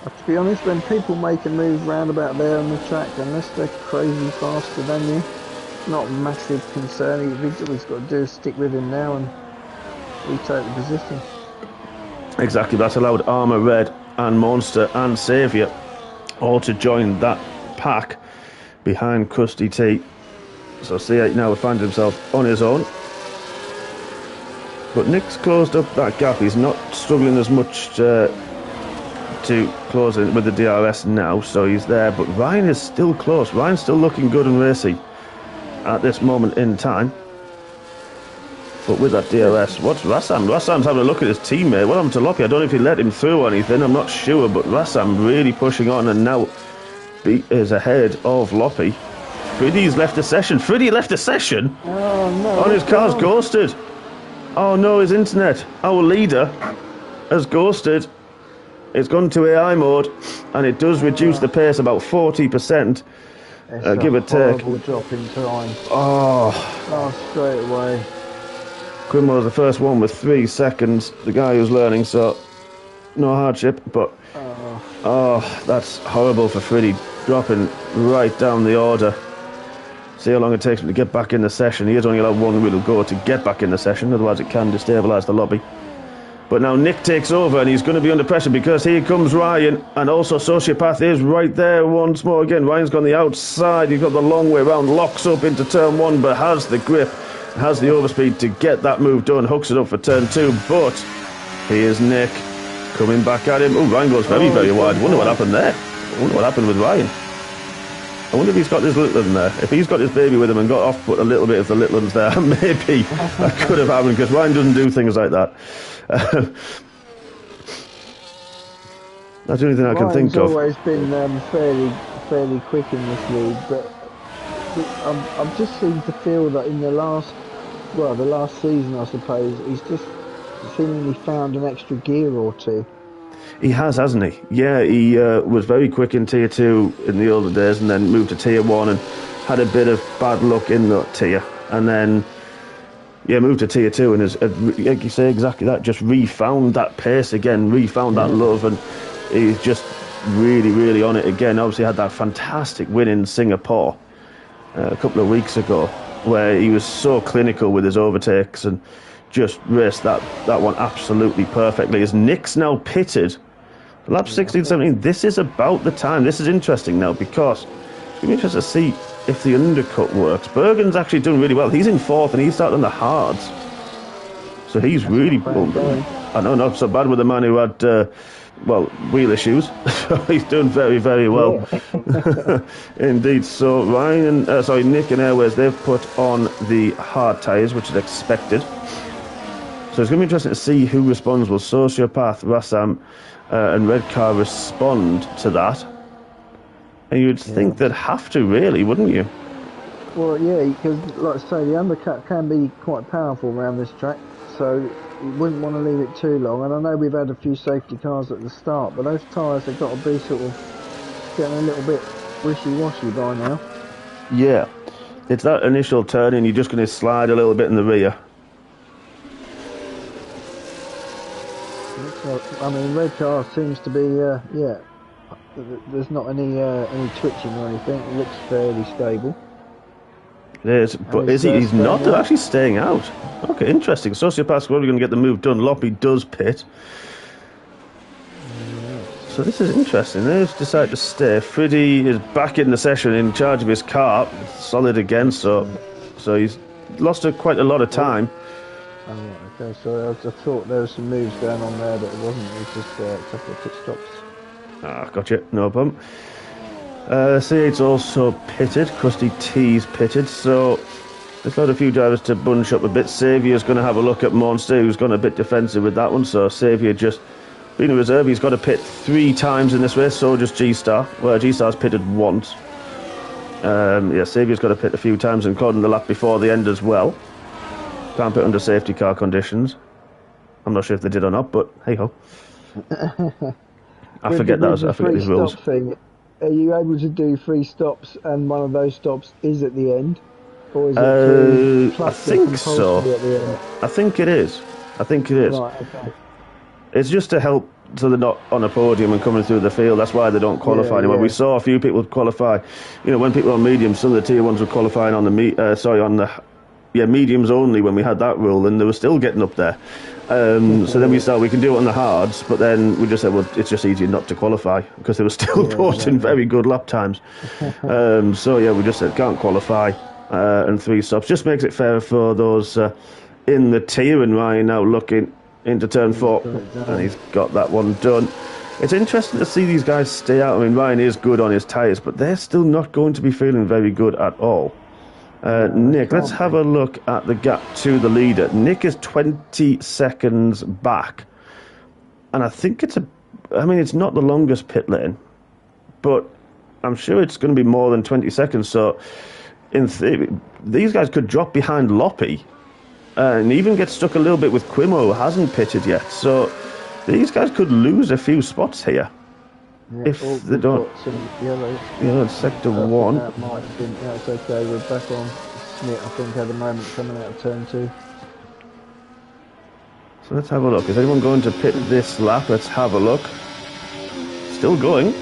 To be honest, when people make a move round about there on the track, unless they're crazy faster than you, not a massive concern. All he's got to do is stick with him now and retake the position. Exactly, that's allowed Armour Red and Monster and Saviour all to join that pack behind Krusty T. So C8 now finds himself on his own. But Nick's closed up that gap. He's not struggling as much to close it with the DRS now, so he's there. But Ryan is still close. Ryan's still looking good and racy at this moment in time. But with that DRS, what's Rassam? Rassam's having a look at his teammate. What happened to Loppy? I don't know if he let him through or anything. I'm not sure, but Rassam really pushing on, and now is ahead of Loppy. Freddie's left the session. Freddie left the session? Oh, no. Oh, his car's ghosted. Oh, no, his internet. Our leader has ghosted. It's gone to AI mode, and it does reduce the pace about 40%, give or take. Drop in time. Oh, straight away. Quimmo was the first one with 3 seconds. The guy who's learning, so no hardship. But that's horrible for Freddie, dropping right down the order. See how long it takes him to get back in the session. He is only allowed one wheel go to get back in the session, otherwise it can destabilise the lobby. But now Nick takes over, and he's going to be under pressure because here comes Ryan, and also Sociopath is right there once more again. Ryan's gone the outside, he's got the long way round, locks up into turn 1, but has the grip, has the overspeed to get that move done, hooks it up for turn 2, but here's Nick coming back at him. Oh, Ryan goes very, very wide. Wonder what happened there. I wonder what happened with Ryan. I wonder if he's got his little one there. If he's got his baby with him and got off put a little bit of the little ones there, maybe that could have happened, because Ryan doesn't do things like that. That's the only thing I can think of. Ryan's always been fairly quick in this league, but I'm just seem to feel that in the last well, the last season, I suppose, he's just seemingly found an extra gear or two. He has, hasn't he? Yeah, he was very quick in Tier 2 in the older days and then moved to Tier 1 and had a bit of bad luck in that tier. And then, yeah, moved to Tier 2 and has, like you say, exactly that, just refound that pace again, refound that love, and he's just really, really on it again. Obviously had that fantastic win in Singapore a couple of weeks ago, where he was so clinical with his overtakes and just raced that one absolutely perfectly. As Nick's now pitted, lap 16, 17, this is about the time. This is interesting now, because it's going to be interesting to see if the undercut works. Bergen's actually done really well. He's in 4th and he's started on the hards. So he's really... I know, not so bad with the man who had, wheel issues. So he's done very, very well. Yeah. Indeed. So Nick and Airways, they've put on the hard tyres, which is expected. So it's going to be interesting to see who responds. Will Sociopath, Rassam and Red Car respond to that? And you'd think they'd have to, really, wouldn't you? Well, yeah, because, like I say, the undercut can be quite powerful around this track, so you wouldn't want to leave it too long. And I know we've had a few safety cars at the start, but those tyres have got to be sort of getting a little bit wishy-washy by now. Yeah, it's that initial turn and you're just going to slide a little bit in the rear. So, I mean, Red Car seems to be, there's not any twitching or anything. It looks fairly stable. It is, but is he? He's not. They're actually staying out. Okay, interesting. Sociopath's probably going to get the move done. Loppy does pit. So this is interesting. They've decided to stay. Friddy is back in the session in charge of his car. Solid again, so he's lost quite a lot of time. Oh, okay, so I thought there were some moves going on there, but it wasn't. It was just a couple of pit stops. Ah, gotcha. No problem. C8's also pitted. Krusty T's pitted. So there's got a few drivers to bunch up a bit. Saviour's going to have a look at Monster, who's gone a bit defensive with that one. So Saviour just being a reserve. He's got to pit 3 times in this race. So just G-Star. Well, G-Star's pitted once. Saviour's got to pit a few times, including the lap before the end as well. Can't pit under safety car conditions. I'm not sure if they did or not, but hey ho. I forget these rules. Thing, are you able to do 3 stops and one of those stops is at the end? Or is it I think so. At the end? I think it is. Right, okay. It's just to help so they're not on a podium and coming through the field. That's why they don't qualify anymore. We saw a few people qualify. You know, when people on medium, some of the tier 1s were qualifying on the mediums only when we had that rule, and they were still getting up there. So then we can do it on the hards, but then we just said, well, it's just easier not to qualify because they were still posting very good lap times. We just said can't qualify and 3 stops. Just makes it fairer for those in the tier, and Ryan now looking into turn 4, and he's got that one done. It's interesting to see these guys stay out. I mean, Ryan is good on his tyres, but they're still not going to be feeling very good at all. Nick, let's have a look at the gap to the leader. Nick is 20 seconds back, and I think it's not the longest pit lane, but I'm sure it's going to be more than 20 seconds. So in theory, these guys could drop behind Loppy and even get stuck a little bit with Quimo, who hasn't pitted yet. So these guys could lose a few spots here. If they don't, it's sector 1. That might have been, it's okay. We're back on Smith, I think, at the moment, coming out of turn 2. So let's have a look. Is anyone going to pit this lap? Let's have a look. Still going.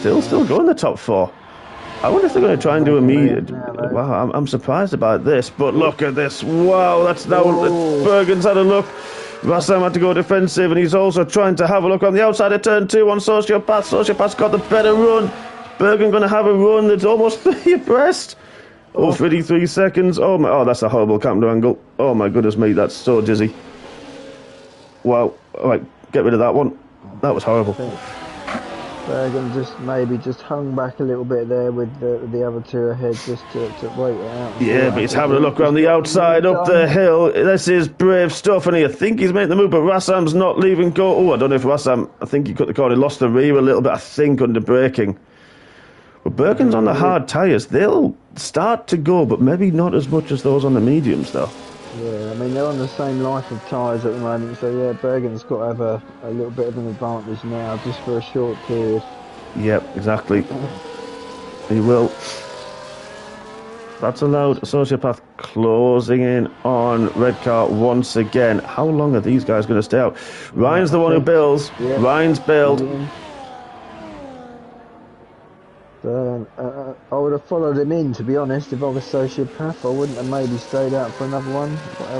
Still going the top 4. I wonder if they're going to try and do a medium. Wow, I'm surprised about this. But look at this. Wow, that's now... Bergen's had a look. Rassam had to go defensive, and he's also trying to have a look on the outside of turn 2 on Sociopath. Sociopath's got the better run. Bergen going to have a run that's almost 3 abreast. 53 seconds. Oh, that's a horrible camera angle. Oh my goodness me, that's so dizzy. Wow. All right, get rid of that one. That was horrible. Bergen just hung back a little bit there with the other 2 ahead, just to wait it out. Yeah, but he's having a look around the outside, up the hill. This is brave stuff, and I think he's making the move, but Rassam's not leaving go. Oh, I don't know if Rassam, I think he cut the corner, lost the rear a little bit, I think, under braking. But Bergen's on the hard tyres. They'll start to go, but maybe not as much as those on the mediums, though. Yeah, I mean, they're on the same life of tyres at the moment, so yeah, Bergen's got to have a little bit of an advantage now, just for a short period. Yep, exactly. He will. That's allowed Sociopath closing in on red car once again. How long are these guys going to stay out? Ryan's the one who builds. Yeah. Ryan's build. I would have followed him in, to be honest. If I was Sociopath, I wouldn't have maybe stayed out for another one. What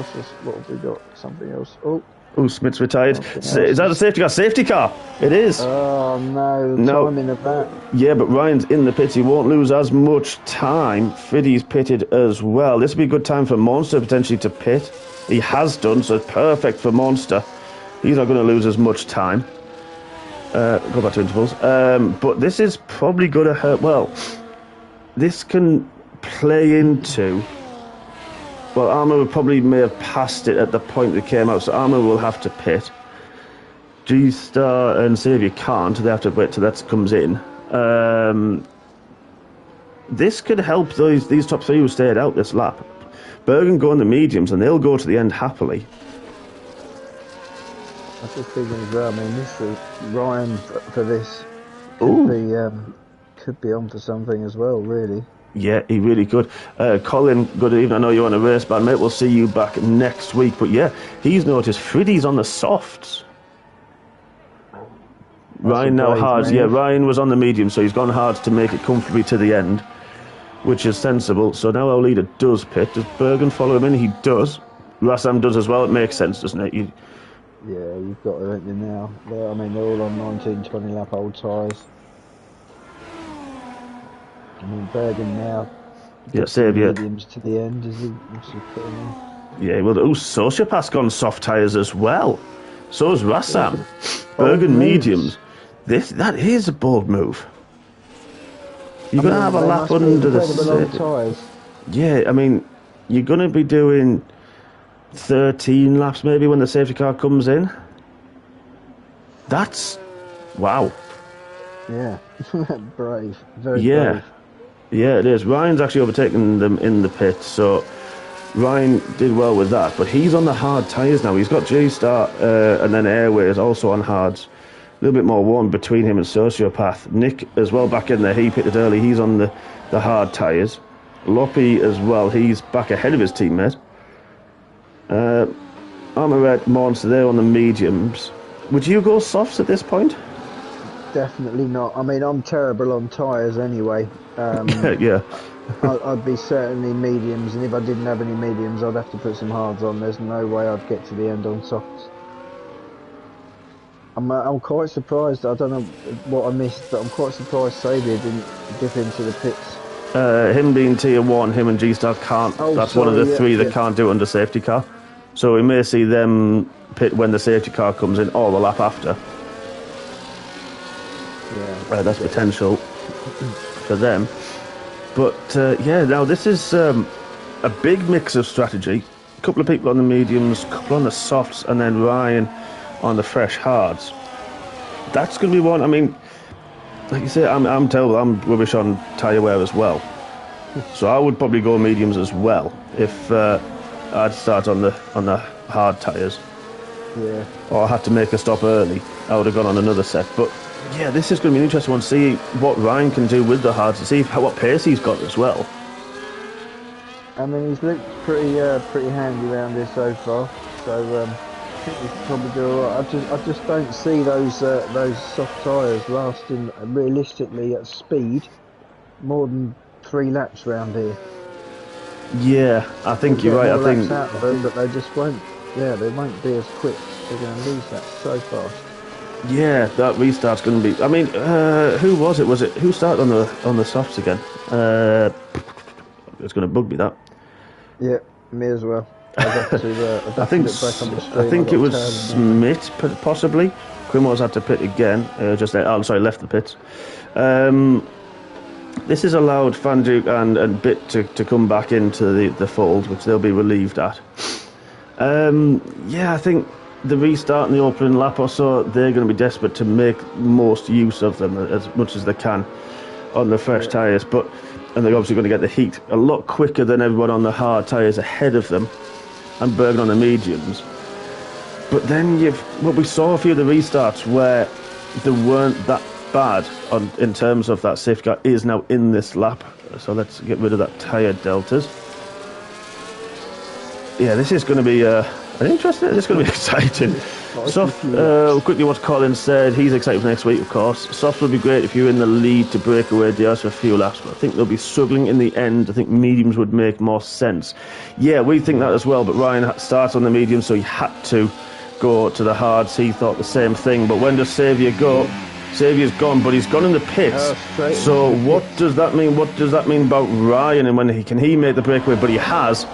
have we got? Something else. Oh, Smith's retired. Is that a safety car? Safety car! It is. Oh, no. The timing of that. Yeah, but Ryan's in the pits. He won't lose as much time. Fiddy's pitted as well. This would be a good time for Monster potentially to pit. He has done, so it's perfect for Monster. He's not going to lose as much time. Go back to intervals. But this is probably going to hurt. Well, this can play into... Well, Armour probably may have passed it at the point it came out, so Armour will have to pit. G-Star and Saviour can't. They have to wait till that comes in. This could help these top three who stayed out this lap. Bergen go on the mediums, and they'll go to the end happily. I just thinking as well, I mean, this Ryan for this could be on for something as well, really. Yeah, he really could. Colin, good evening. I know you're on a race ban, mate. We'll see you back next week. But yeah, he's noticed Friddy's on the softs. Ryan now hards. Yeah, Ryan was on the medium, so he's gone hard to make it comfortably to the end, which is sensible. So now our leader does pit. Does Bergen follow him in? He does. Rassam does as well. It makes sense, doesn't it? Yeah, you've got to, haven't you, now? I mean, they're all on 19, 20 lap old tyres. I mean, Bergen now. Yeah, Saviour. Mediums to the end, is he? Putting in? Yeah, well, Sociopath's gone soft tyres as well. So is Rassam. Bergen mediums. That is a bold move. You're going to have a lap under the tyres. Yeah, I mean, you're going to be doing 13 laps maybe when the safety car comes in. That's... Wow. Yeah, brave. Very brave. Yeah, it is. Ryan's actually overtaken them in the pit, so Ryan did well with that. But he's on the hard tyres now. He's got G-Star and then Airways also on hards. A little bit more warm between him and Sociopath. Nick as well back in there. He pitted early. He's on the hard tyres. Loppy as well. He's back ahead of his teammate. Armourette, Monster, they're on the mediums. Would you go softs at this point? Definitely not. I mean, I'm terrible on tyres anyway. Yeah. I'd be certainly mediums, and if I didn't have any mediums, I'd have to put some hards on. There's no way I'd get to the end on softs. I'm quite surprised. I don't know what I missed, but I'm quite surprised Saviour didn't dip into the pits. Him being tier 1, him and G-Star can't. That's one of the three that can't do it under safety car. So we may see them pit when the safety car comes in, or the lap after. Yeah, that's potential for them. But yeah, now this is a big mix of strategy. A couple of people on the mediums, a couple on the softs, and then Ryan on the fresh hards. That's going to be one. I mean, like you say, I'm terrible. I'm rubbish on tyre wear as well. So I would probably go mediums as well if I'd start on the hard tyres. Yeah. Or I had to make a stop early. I would have gone on another set. But yeah, this is going to be an interesting one to see what Ryan can do with the hards, to see what pace he's got as well. I mean, he's looked pretty handy around here so far. So I think he can probably do all right. I just don't see those soft tyres lasting realistically at speed more than 3 laps round here. Yeah, I think you're right. I think out of them, but they just won't. Yeah, they won't be as quick. They're going to lose that so fast. Yeah, that restart's going to be. I mean, who was it? Who started on the softs again? It's going to bug me that. Yeah, me as well. I think it was Smith possibly. Quimo's had to pit again. Left the pits. This has allowed Fanduke and Bit to come back into the fold, which they'll be relieved at. Yeah, I think the restart in the opening lap or so, they're going to be desperate to make most use of them as much as they can on the fresh tyres. But and they're obviously going to get the heat a lot quicker than everyone on the hard tyres ahead of them, and Bergen on the mediums. But then we saw a few of the restarts where they weren't that bad in terms of that safety car is now in this lap. So let's get rid of that tyre deltas. Yeah, this is going to be interesting. This is going to be exciting. Soft, quickly what Colin said, he's excited for next week, of course. Soft would be great if you're in the lead to break away DRS for a few laps, but I think they'll be struggling in the end. I think mediums would make more sense. Yeah, we think that as well, but Ryan starts on the medium, so he had to go to the hards. He thought the same thing, but when does Xavier go? Xavier's gone, but he's gone in the pits. So what does that mean? What does that mean about Ryan, and when can he make the breakaway? But he has.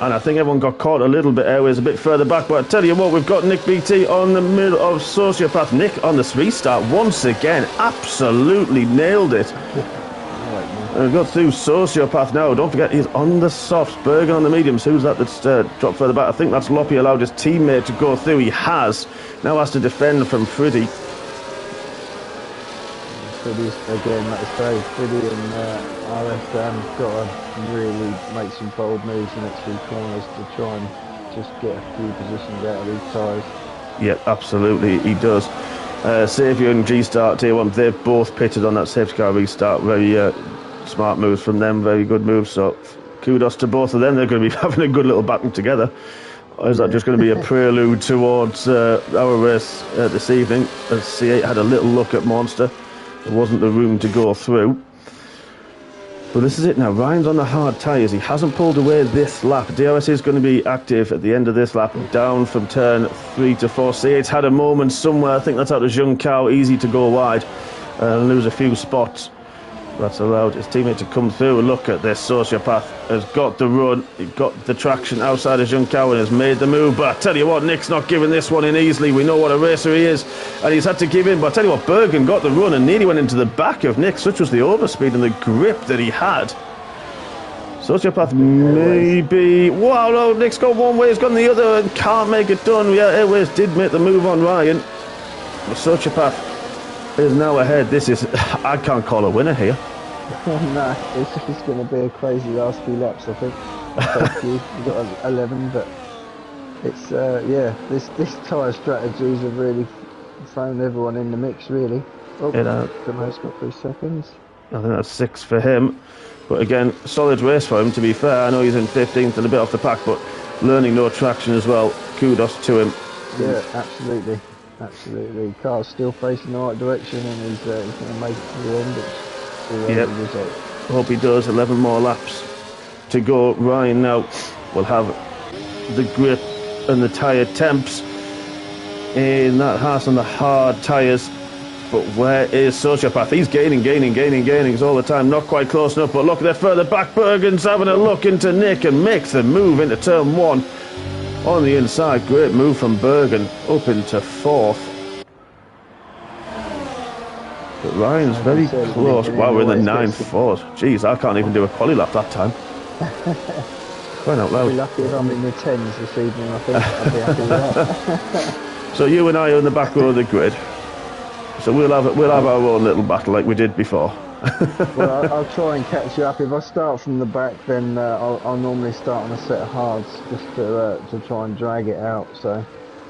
And I think everyone got caught a little bit airways a bit further back. But I tell you what, we've got Nick BT on the middle of Sociopath. Nick on the restart once again. Absolutely nailed it. And we've got through Sociopath now. Don't forget, he's on the softs. Bergen on the mediums. Who's that that's dropped further back? I think that's Loppy allowed his teammate to go through. He has. Now has to defend from Friddy. Again, like I say, Friddy and RS got to really make some bold moves in the next few corners to try and just get a few positions out of these tyres. Yeah, absolutely, he does. Xavier and G-Start Tier 1, they've both pitted on that safety car restart. Very smart moves from them, very good moves. So kudos to both of them. They're going to be having a good little battle together. Or is that just going to be a prelude towards our race this evening? As C8 had a little look at Monster. There wasn't the room to go through. But this is it now. Ryan's on the hard tyres. He hasn't pulled away this lap. DRS is going to be active at the end of this lap, down from turn 3 to 4. C8's had a moment somewhere. I think that's out of Zheng Cao. Easy to go wide and lose a few spots. That's allowed his teammate to come through. Look at this. Sociopath has got the run. He got the traction outside of Zheng Cao and has made the move. But I tell you what, Nick's not giving this one in easily. We know what a racer he is, and he's had to give in. But I tell you what, Bergen got the run and nearly went into the back of Nick. Such was the overspeed and the grip that he had. Sociopath maybe... Wow, no, Nick's gone one way, he's gone the other and can't make it done. Yeah, Airways did make the move on Ryan. But Sociopath is now ahead. This is... I can't call a winner here. Nah, it's going to be a crazy last few laps, I think. You've got 11, but it's, yeah, this tyre strategies have really thrown everyone in the mix, really. Oh, Gamo's got 3 seconds. I think that's 6 for him. But again, solid race for him, to be fair. I know he's in 15th and a bit off the pack, but learning no traction as well. Kudos to him. Yeah, absolutely. Absolutely. Car's still facing the right direction, and he's going to make it to the end. Yep. Hope he does. 11 more laps to go. Ryan now will have the grip and the tyre temps in that Haas on the hard tyres. But where is Sociopath? He's gaining all the time. Not quite close enough, but look, they're further back. Bergen's having a look into Nick and makes the move into turn 1 on the inside. Great move from Bergen up into 4th. But Ryan's very close. Wow, we're in the 9-4s. Jeez, I can't even do a quali lap that time. Crying out loud. I'll be lucky if I'm in the 10s this evening, I think. I'll be happy with that. So you and I are in the back row of the grid. So we'll have our own little battle like we did before. Well, I'll try and catch you up. If I start from the back, then I'll normally start on a set of hards just to try and drag it out. So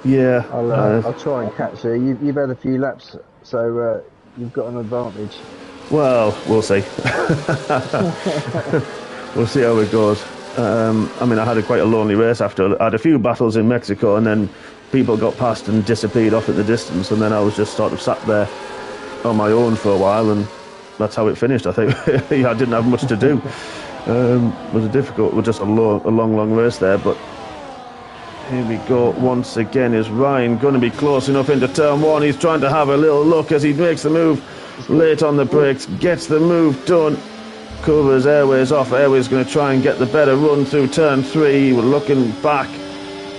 yeah, I'll try and catch you. You've had a few laps, so you've got an advantage. Well, we'll see. We'll see how it goes. I mean, I had quite a lonely race after. I had a few battles in Mexico, and then people got past and disappeared off at the distance, and then I was just sort of sat there on my own for a while, and that's how it finished, I think. I didn't have much to do. It was just a long race there, but here we go. Once again, is Ryan going to be close enough into turn 1? He's trying to have a little look as he makes the move late on the brakes, gets the move done, covers Airways off. Airways going to try and get the better run through turn 3. We're looking back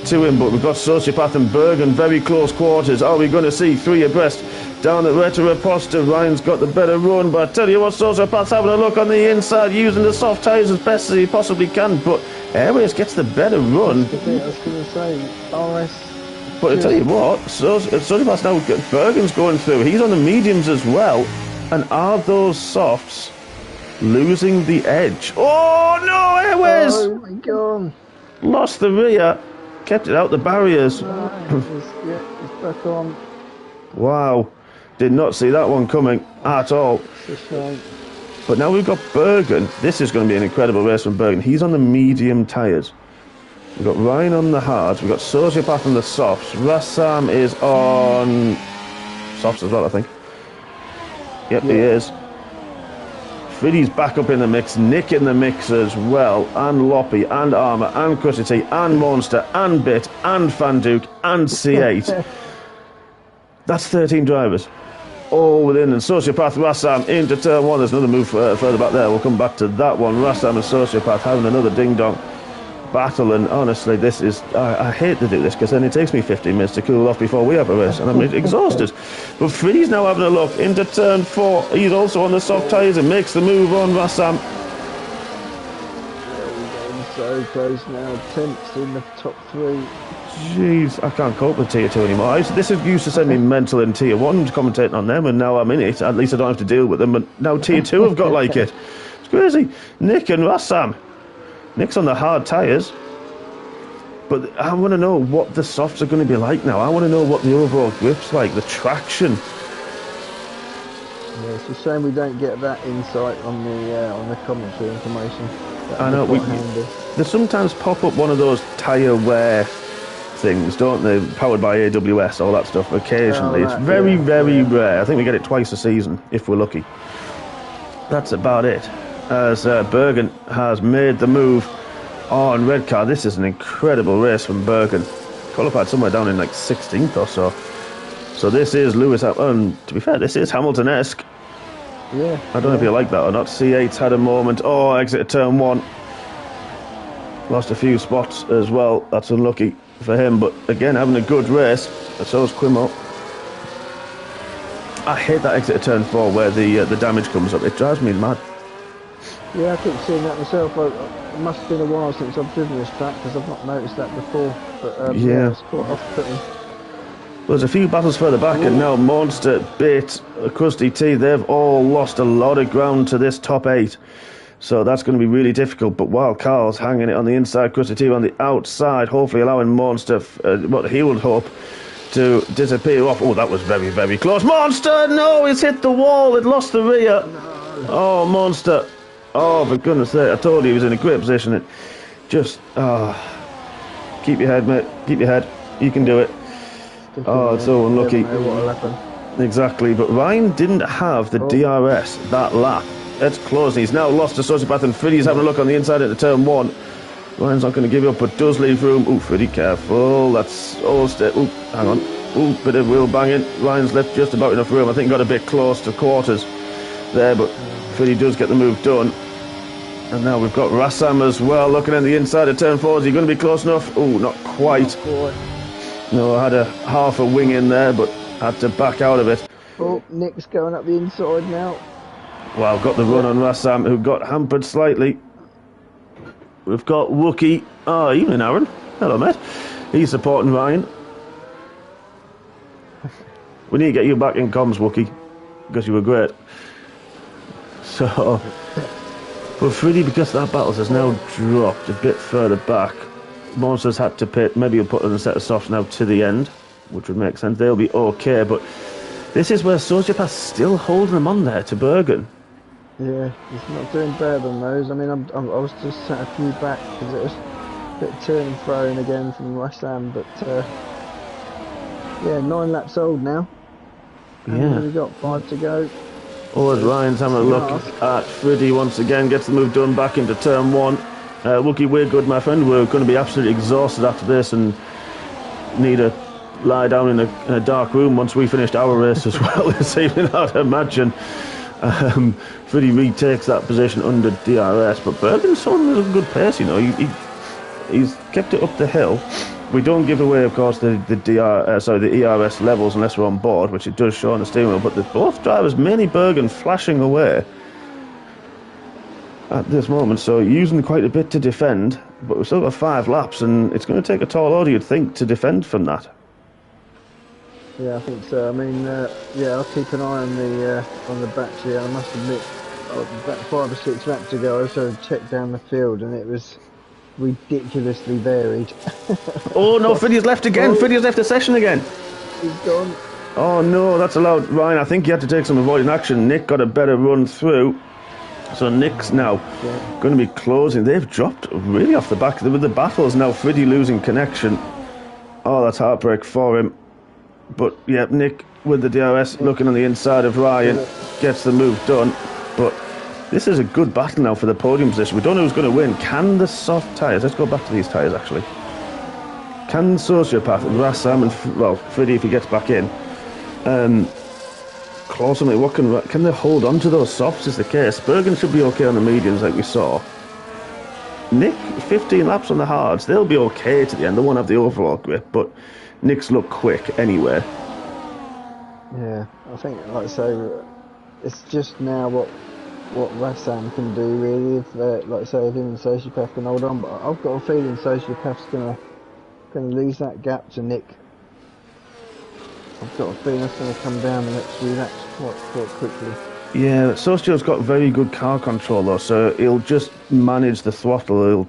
to him, but we've got Sociopath and Bergen very close quarters. Are we going to see 3 abreast down at Retro-Aposta? Ryan's got the better run, but I tell you what, Sociopath's having a look on the inside, using the soft tyres as best as he possibly can, but Airways gets the better run. I was going to say, RS. But I tell you what, Sociopath's now, Bergen's going through. He's on the mediums as well, and are those softs losing the edge. Oh no, airways! Oh my god! Lost the rear, kept it out the barriers. It's back on. Wow, did not see that one coming at all. It's a shame. But now we've got Bergen. This is going to be an incredible race from Bergen. He's on the medium tyres. We've got Ryan on the hards. We've got Sociopath on the softs. Rassam is on softs as well, I think. Yep, he is. Friddy's back up in the mix. Nick in the mix as well. And Loppy, and Armour, and Crushity, and Monster, and Bit, and Fanduke, and C8. That's 13 drivers. All within, and Sociopath, Rassam into turn 1. There's another move further back there. We'll come back to that one. Rassam and Sociopath having another ding-dong battle, and honestly, this is... I hate to do this, because then it takes me 15 minutes to cool off before we have a race, and I'm exhausted. But Friddy's now having a look into turn 4. He's also on the soft tyres and makes the move on Rassam. There we go. So close now. 10th in the top 3. Jeez, I can't cope with Tier 2 anymore. This used to send me mental in Tier 1 commentating on them, and now I'm in it. At least I don't have to deal with them, but now Tier 2 have got like it. It's crazy. Nick and Rassam. Nick's on the hard tyres, but I want to know what the softs are going to be like now. I want to know what the overall grip's like, the traction. Yeah, it's a shame we don't get that insight on the commentary information. I know, they sometimes pop up one of those tyre wear things, don't they? Powered by AWS, all that stuff, occasionally. It's very rare. I think we get it twice a season, if we're lucky. That's about it. As Bergen has made the move on red car. This is an incredible race from Bergen. Qualified somewhere down in like 16th or so. So this is Lewis, to be fair, this is Hamilton-esque. Yeah. I don't know if you like that or not. C8's had a moment. Oh, exit at turn 1. Lost a few spots as well. That's unlucky for him, but again, having a good race. So's Quimo. I hate that exit at turn 4 where the damage comes up. It drives me mad. Yeah, I keep seeing that myself. It must have been a while since I've driven this track because I've not noticed that before. But yeah, it's quite off-putting. There's a few battles further back, and now Monster, Bit, Krusty T, they've all lost a lot of ground to this top 8. So that's going to be really difficult. But while Carl's hanging it on the inside, Krusty T on the outside, hopefully allowing Monster, what he would hope, to disappear off. Oh, that was very close. Monster! No, it's hit the wall. It lost the rear. No. Oh, Monster. Oh, for goodness sake. I told you he was in a great position. It just... keep your head, mate. Keep your head. You can do it. Oh, it's so unlucky. Exactly. But Ryan didn't have the DRS that lap. It's close. He's now lost to Sociopath, and Friddy's having a look on the inside into turn 1. Ryan's not going to give up, but does leave room. Ooh, Friddy, careful. That's all step. Ooh, hang on. Ooh, bit of wheel banging. Ryan's left just about enough room. I think got a bit close to quarters there, but Friddy does get the move done. And now we've got Rassam as well, looking at the inside of turn 4. Is he going to be close enough? Oh, not quite. No, I had a half a wing in there, but had to back out of it. Oh, Nick's going up the inside now. Well, got the run on Rassam, who got hampered slightly. We've got Wookie. Oh, evening, Aaron. Hello, mate. He's supporting Ryan. We need to get you back in comms, Wookie, because you were great. So... But Friddy, because that battles has now dropped a bit further back. Monsters had to pit. Maybe he'll put on a set of softs now to the end, which would make sense. They'll be okay, but this is where Sociopath's still holding them on there to Bergen. Yeah, he's not doing bad on those. I mean, I was just sat a few back because it was a bit turn and throwing again from Rassam, but yeah, 9 laps old now. And we've got 5 to go. Oh, as Ryan's having a look at Friddy once again, gets the move done back into turn 1. Wookie, we're good, my friend. We're going to be absolutely exhausted after this and need to lie down in a dark room once we finished our race as well this evening, I'd imagine. Friddy retakes that position under DRS, but Bergen's showing a good pace, you know. He's kept it up the hill. We don't give away, of course, the ERS levels unless we're on board, which it does show on the steering wheel. But both drivers, mainly Bergen, flashing away at this moment. So using quite a bit to defend, but we've still got 5 laps, and it's going to take a tall order, you'd think, to defend from that. Yeah, I think so. I mean, yeah, I'll keep an eye on the battery. I must admit, about 5 or 6 laps ago, I sort of checked down the field, and it was ridiculously varied. Oh no, Fiddy's left again. Oh. Fiddy's left the session again. He's gone. Oh no, that's allowed. Ryan, I think you had to take some avoiding action. Nick got a better run through. So Nick's now going to be closing. They've dropped really off the back. With the battles now, Fiddy losing connection. Oh, that's heartbreak for him. But yeah, Nick with the DRS looking on the inside of Ryan gets the move done. But this is a good battle now for the podium position. We don't know who's going to win. Can the soft tyres, let's go back to these tyres actually. Can Sociopath, Rassam and, well, Fiddy if he gets back in, claw something? What can they hold on to those softs is the case. Bergen should be okay on the mediums like we saw. Nick, 15 laps on the hards, they'll be okay to the end. They won't have the overall grip, but Nick's look quick anyway. Yeah, I think, like I say, it's just now what Rassam can do really. If, like I say, if him and Sociopath can hold on, but I've got a feeling Sociopath's gonna lose that gap to Nick. I've got a feeling it's going to come down the next few laps quite quickly. Yeah, Socio's got very good car control though, so he'll just manage the throttle. He'll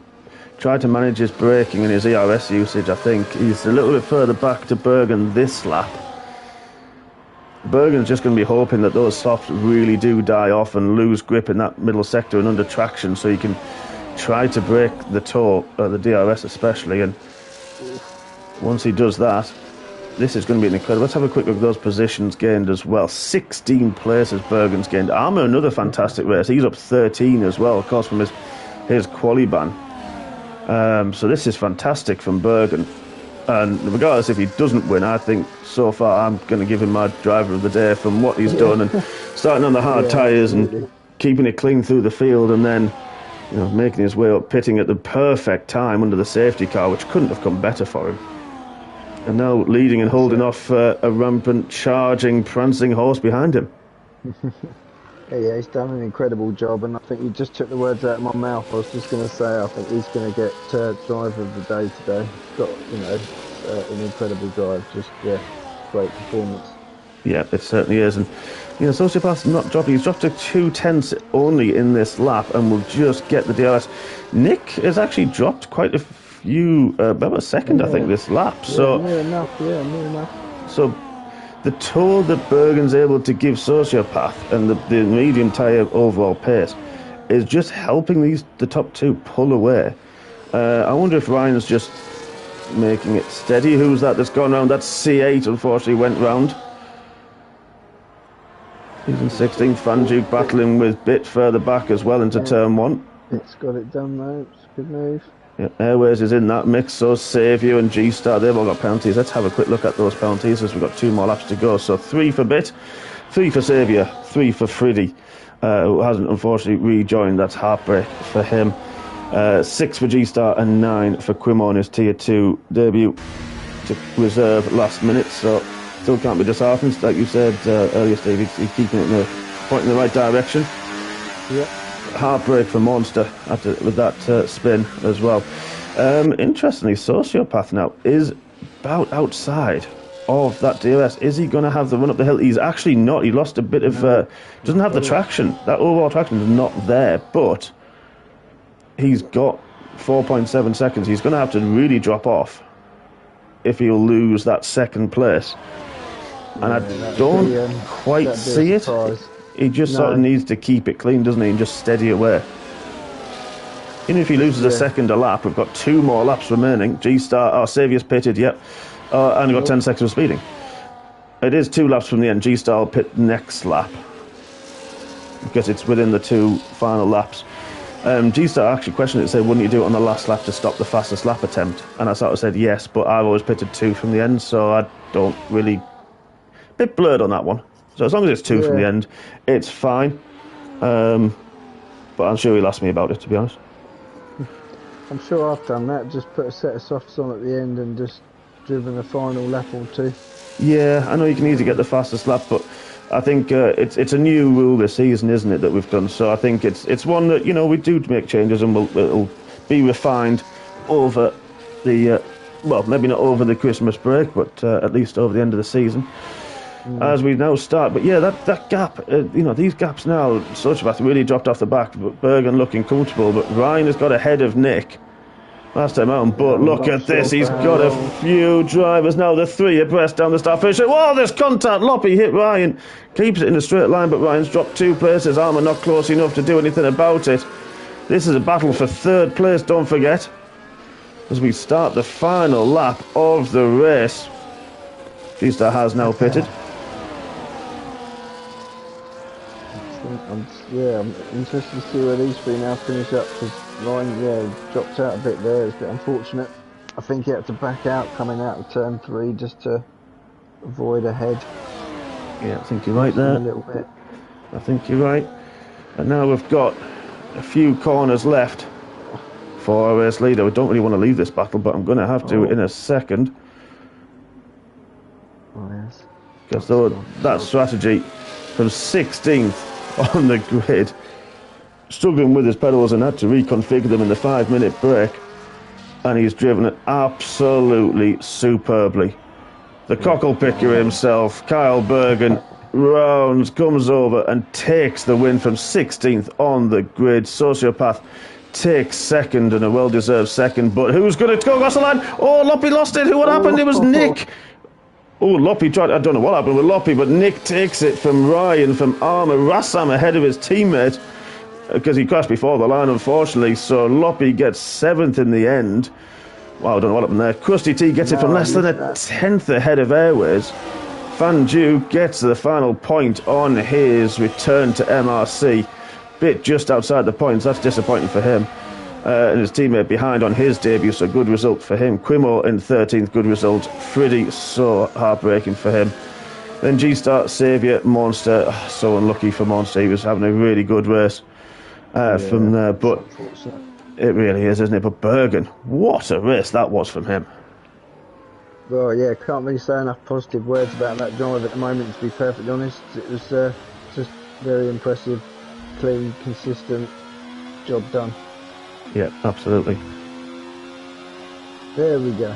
try to manage his braking and his ERS usage. I think he's a little bit further back to Bergen this lap. Bergen's just going to be hoping that those softs really do die off and lose grip in that middle sector and under traction, so he can try to break the toe, the DRS especially, and once he does that, this is going to be an incredible. Let's have a quick look at those positions gained as well. 16 places Bergen's gained. Armour, another fantastic race. He's up 13 as well, of course, from his quali ban. So this is fantastic from Bergen. And regardless if he doesn't win, I think so far I'm going to give him my driver of the day from what he's done, and starting on the hard tyres and keeping it clean through the field, and then making his way up, pitting at the perfect time under the safety car, which couldn't have come better for him. And now leading and holding off a rampant, charging, prancing horse behind him. Yeah, he's done an incredible job, and I think you just took the words out of my mouth. I was just going to say, I think he's going to get driver of the day today. He's got, an incredible drive. Just, great performance. Yeah, it certainly is. And, Sociopath's not dropping. He's dropped to 2/10 only in this lap and will just get the DRS. Nick has actually dropped quite a few, about a second, I think, this lap. So near enough. So the toe that Bergen's able to give Sociopath and the medium tyre overall pace is just helping the top two pull away. I wonder if Ryan's just making it steady. Who's that's gone round? That's C8, unfortunately, went round. He's in 16th. Van Duke battling with Bit further back as well into turn one. It's got it done though. It's a good move. Yeah, Airways is in that mix, so Saviour and G-Star, they've all got penalties. Let's have a quick look at those penalties as we've got 2 more laps to go. So 3 for Bit, 3 for Saviour, 3 for Friddy, who hasn't unfortunately rejoined. That's heartbreak for him. 6 for G-Star and 9 for Quimo in his Tier 2 debut to reserve last minute, so still can't be disheartened. Like you said earlier, Steve, he's keeping it pointing in the right direction. Yeah. Heartbreak for Monster with that spin as well. Interestingly, Sociopath now is about outside of that DRS. Is he going to have the run up the hill? He's actually not. He lost a bit of... doesn't have the traction. That overall traction is not there, but he's got 4.7 seconds. He's going to have to really drop off if he'll lose that second place. And I don't quite see it. He just sort of needs to keep it clean, doesn't he, and just steady away. Even if he loses a second a lap, we've got 2 more laps remaining. G-Star, our Saviour's pitted, yep. And we've got 10 seconds of speeding. It is 2 laps from the end. G-Star will pit next lap, because it's within the 2 final laps. G-Star actually questioned it and said, wouldn't you do it on the last lap to stop the fastest lap attempt? And I sort of said yes, but I've always pitted 2 from the end, so I don't really... Bit blurred on that one. So as long as it's 2 from the end, it's fine. But I'm sure he'll ask me about it, to be honest. I'm sure I've done that. Just put a set of softs on at the end and just driven the final lap or 2. Yeah, I know you can easily get the fastest lap, but I think it's a new rule this season, isn't it, that we've done? So I think it's one that, we do make changes and it'll be refined over the, well, maybe not over the Christmas break, but at least over the end of the season. as we now start. But yeah, that gap, these gaps now, Sociopath really dropped off the back. But Bergen looking comfortable, but Ryan has got ahead of Nick last time out. But look at this, he's got a few drivers now. The three abreast down the start finish. Whoa, there's contact. Loppy hit Ryan, keeps it in a straight line, but Ryan's dropped 2 places. Armour not close enough to do anything about it. This is a battle for 3rd place, don't forget, as we start the final lap of the race. G-Star has now pitted. I'm interested to see where these three now finish up, because Ryan, dropped out a bit there. It's a bit unfortunate. I think he had to back out coming out of turn 3 just to avoid a head. Yeah, I think you're right there. A little bit. I think you're right. And now we've got a few corners left for our race leader. We don't really want to leave this battle, but I'm going to have to in a second. Oh, yes. Because that strategy from 16th on the grid, struggling with his pedals and had to reconfigure them in the 5-minute break, and he's driven it absolutely superbly. The cockle picker himself, Kyle Bergen, rounds, comes over and takes the win from 16th on the grid. Sociopath takes second, and a well-deserved second, but who's going to go across the line? Oh, Loppy lost it. What happened? It was Nick. Oh, Loppy tried, I don't know what happened with Loppy, but Nick takes it from Ryan, from Armour. Rassam ahead of his teammate, because he crashed before the line, unfortunately, so Loppy gets 7th in the end. Wow, I don't know what happened there. Krusty T gets it from less than a 10th ahead of Airways. Fanju gets the final point on his return to MRC. Bit just outside the points, that's disappointing for him. And his teammate behind on his debut, so good result for him. Quimo in 13th, good result. Friddy, so heartbreaking for him. Then G-Star, Saviour, Monster, so unlucky for Monster. He was having a really good race from there, but it really is, isn't it? But Bergen, what a race that was from him. Well, yeah, can't really say enough positive words about that drive at the moment, to be perfectly honest. It was just very impressive, clean, consistent, job done. Yeah, absolutely. There we go.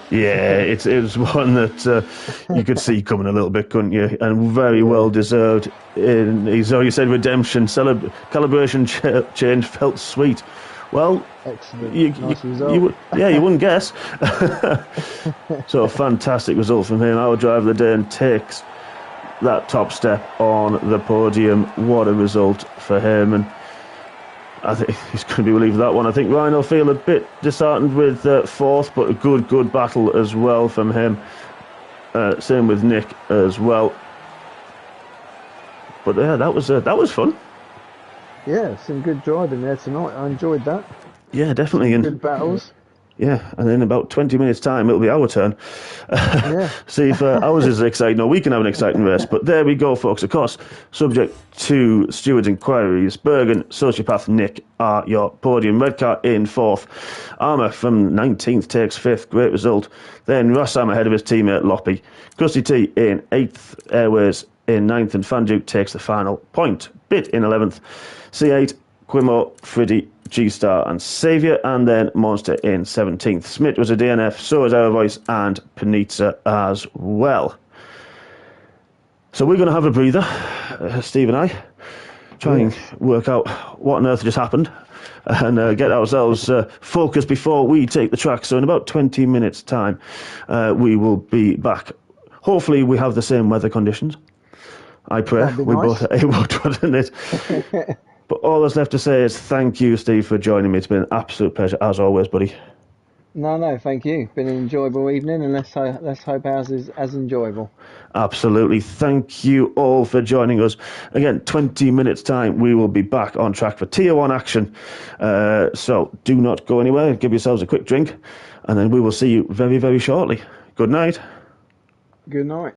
Yeah, it was one that you could see coming a little bit, couldn't you? And very well deserved. He's already said redemption, calibration change felt sweet. Well, excellent. Nice result. You wouldn't guess. So a fantastic result from him. Our driver of the day, and takes that top step on the podium. What a result for him. And I think he's going to be relieved of that one. I think Ryan will feel a bit disheartened with 4th, but a good battle as well from him. Same with Nick as well. But yeah, that was fun. Yeah, some good driving there tonight. I enjoyed that. Yeah, definitely. And good battles. Yeah, and in about 20 minutes' time, it'll be our turn. See if ours is exciting, or we can have an exciting race. But there we go, folks. Of course, subject to stewards' inquiries, Bergen, Sociopath, Nick are your podium. Redcar in 4th. Armour from 19th takes 5th. Great result. Then Rassam ahead of his teammate Loppy. Krusty T in 8th. Airways in 9th. And Fanjuk takes the final point. Bit in 11th. C8, Quimo, Friddy, G-Star and Saviour, and then Monster in 17th. Smith was a DNF, so is Our Voice and Panizza as well. So we're going to have a breather, Steve and I, try and work out what on earth just happened, and get ourselves focused before we take the track. So in about 20 minutes' time, we will be back. Hopefully we have the same weather conditions. I pray we both are able to, wouldn't it? But all that's left to say is thank you, Steve, for joining me. It's been an absolute pleasure, as always, buddy. No, thank you. Been an enjoyable evening, and let's hope ours is as enjoyable. Absolutely. Thank you all for joining us. Again, 20 minutes' time, we will be back on track for Tier 1 action. So do not go anywhere. Give yourselves a quick drink, and then we will see you very, very shortly. Good night. Good night.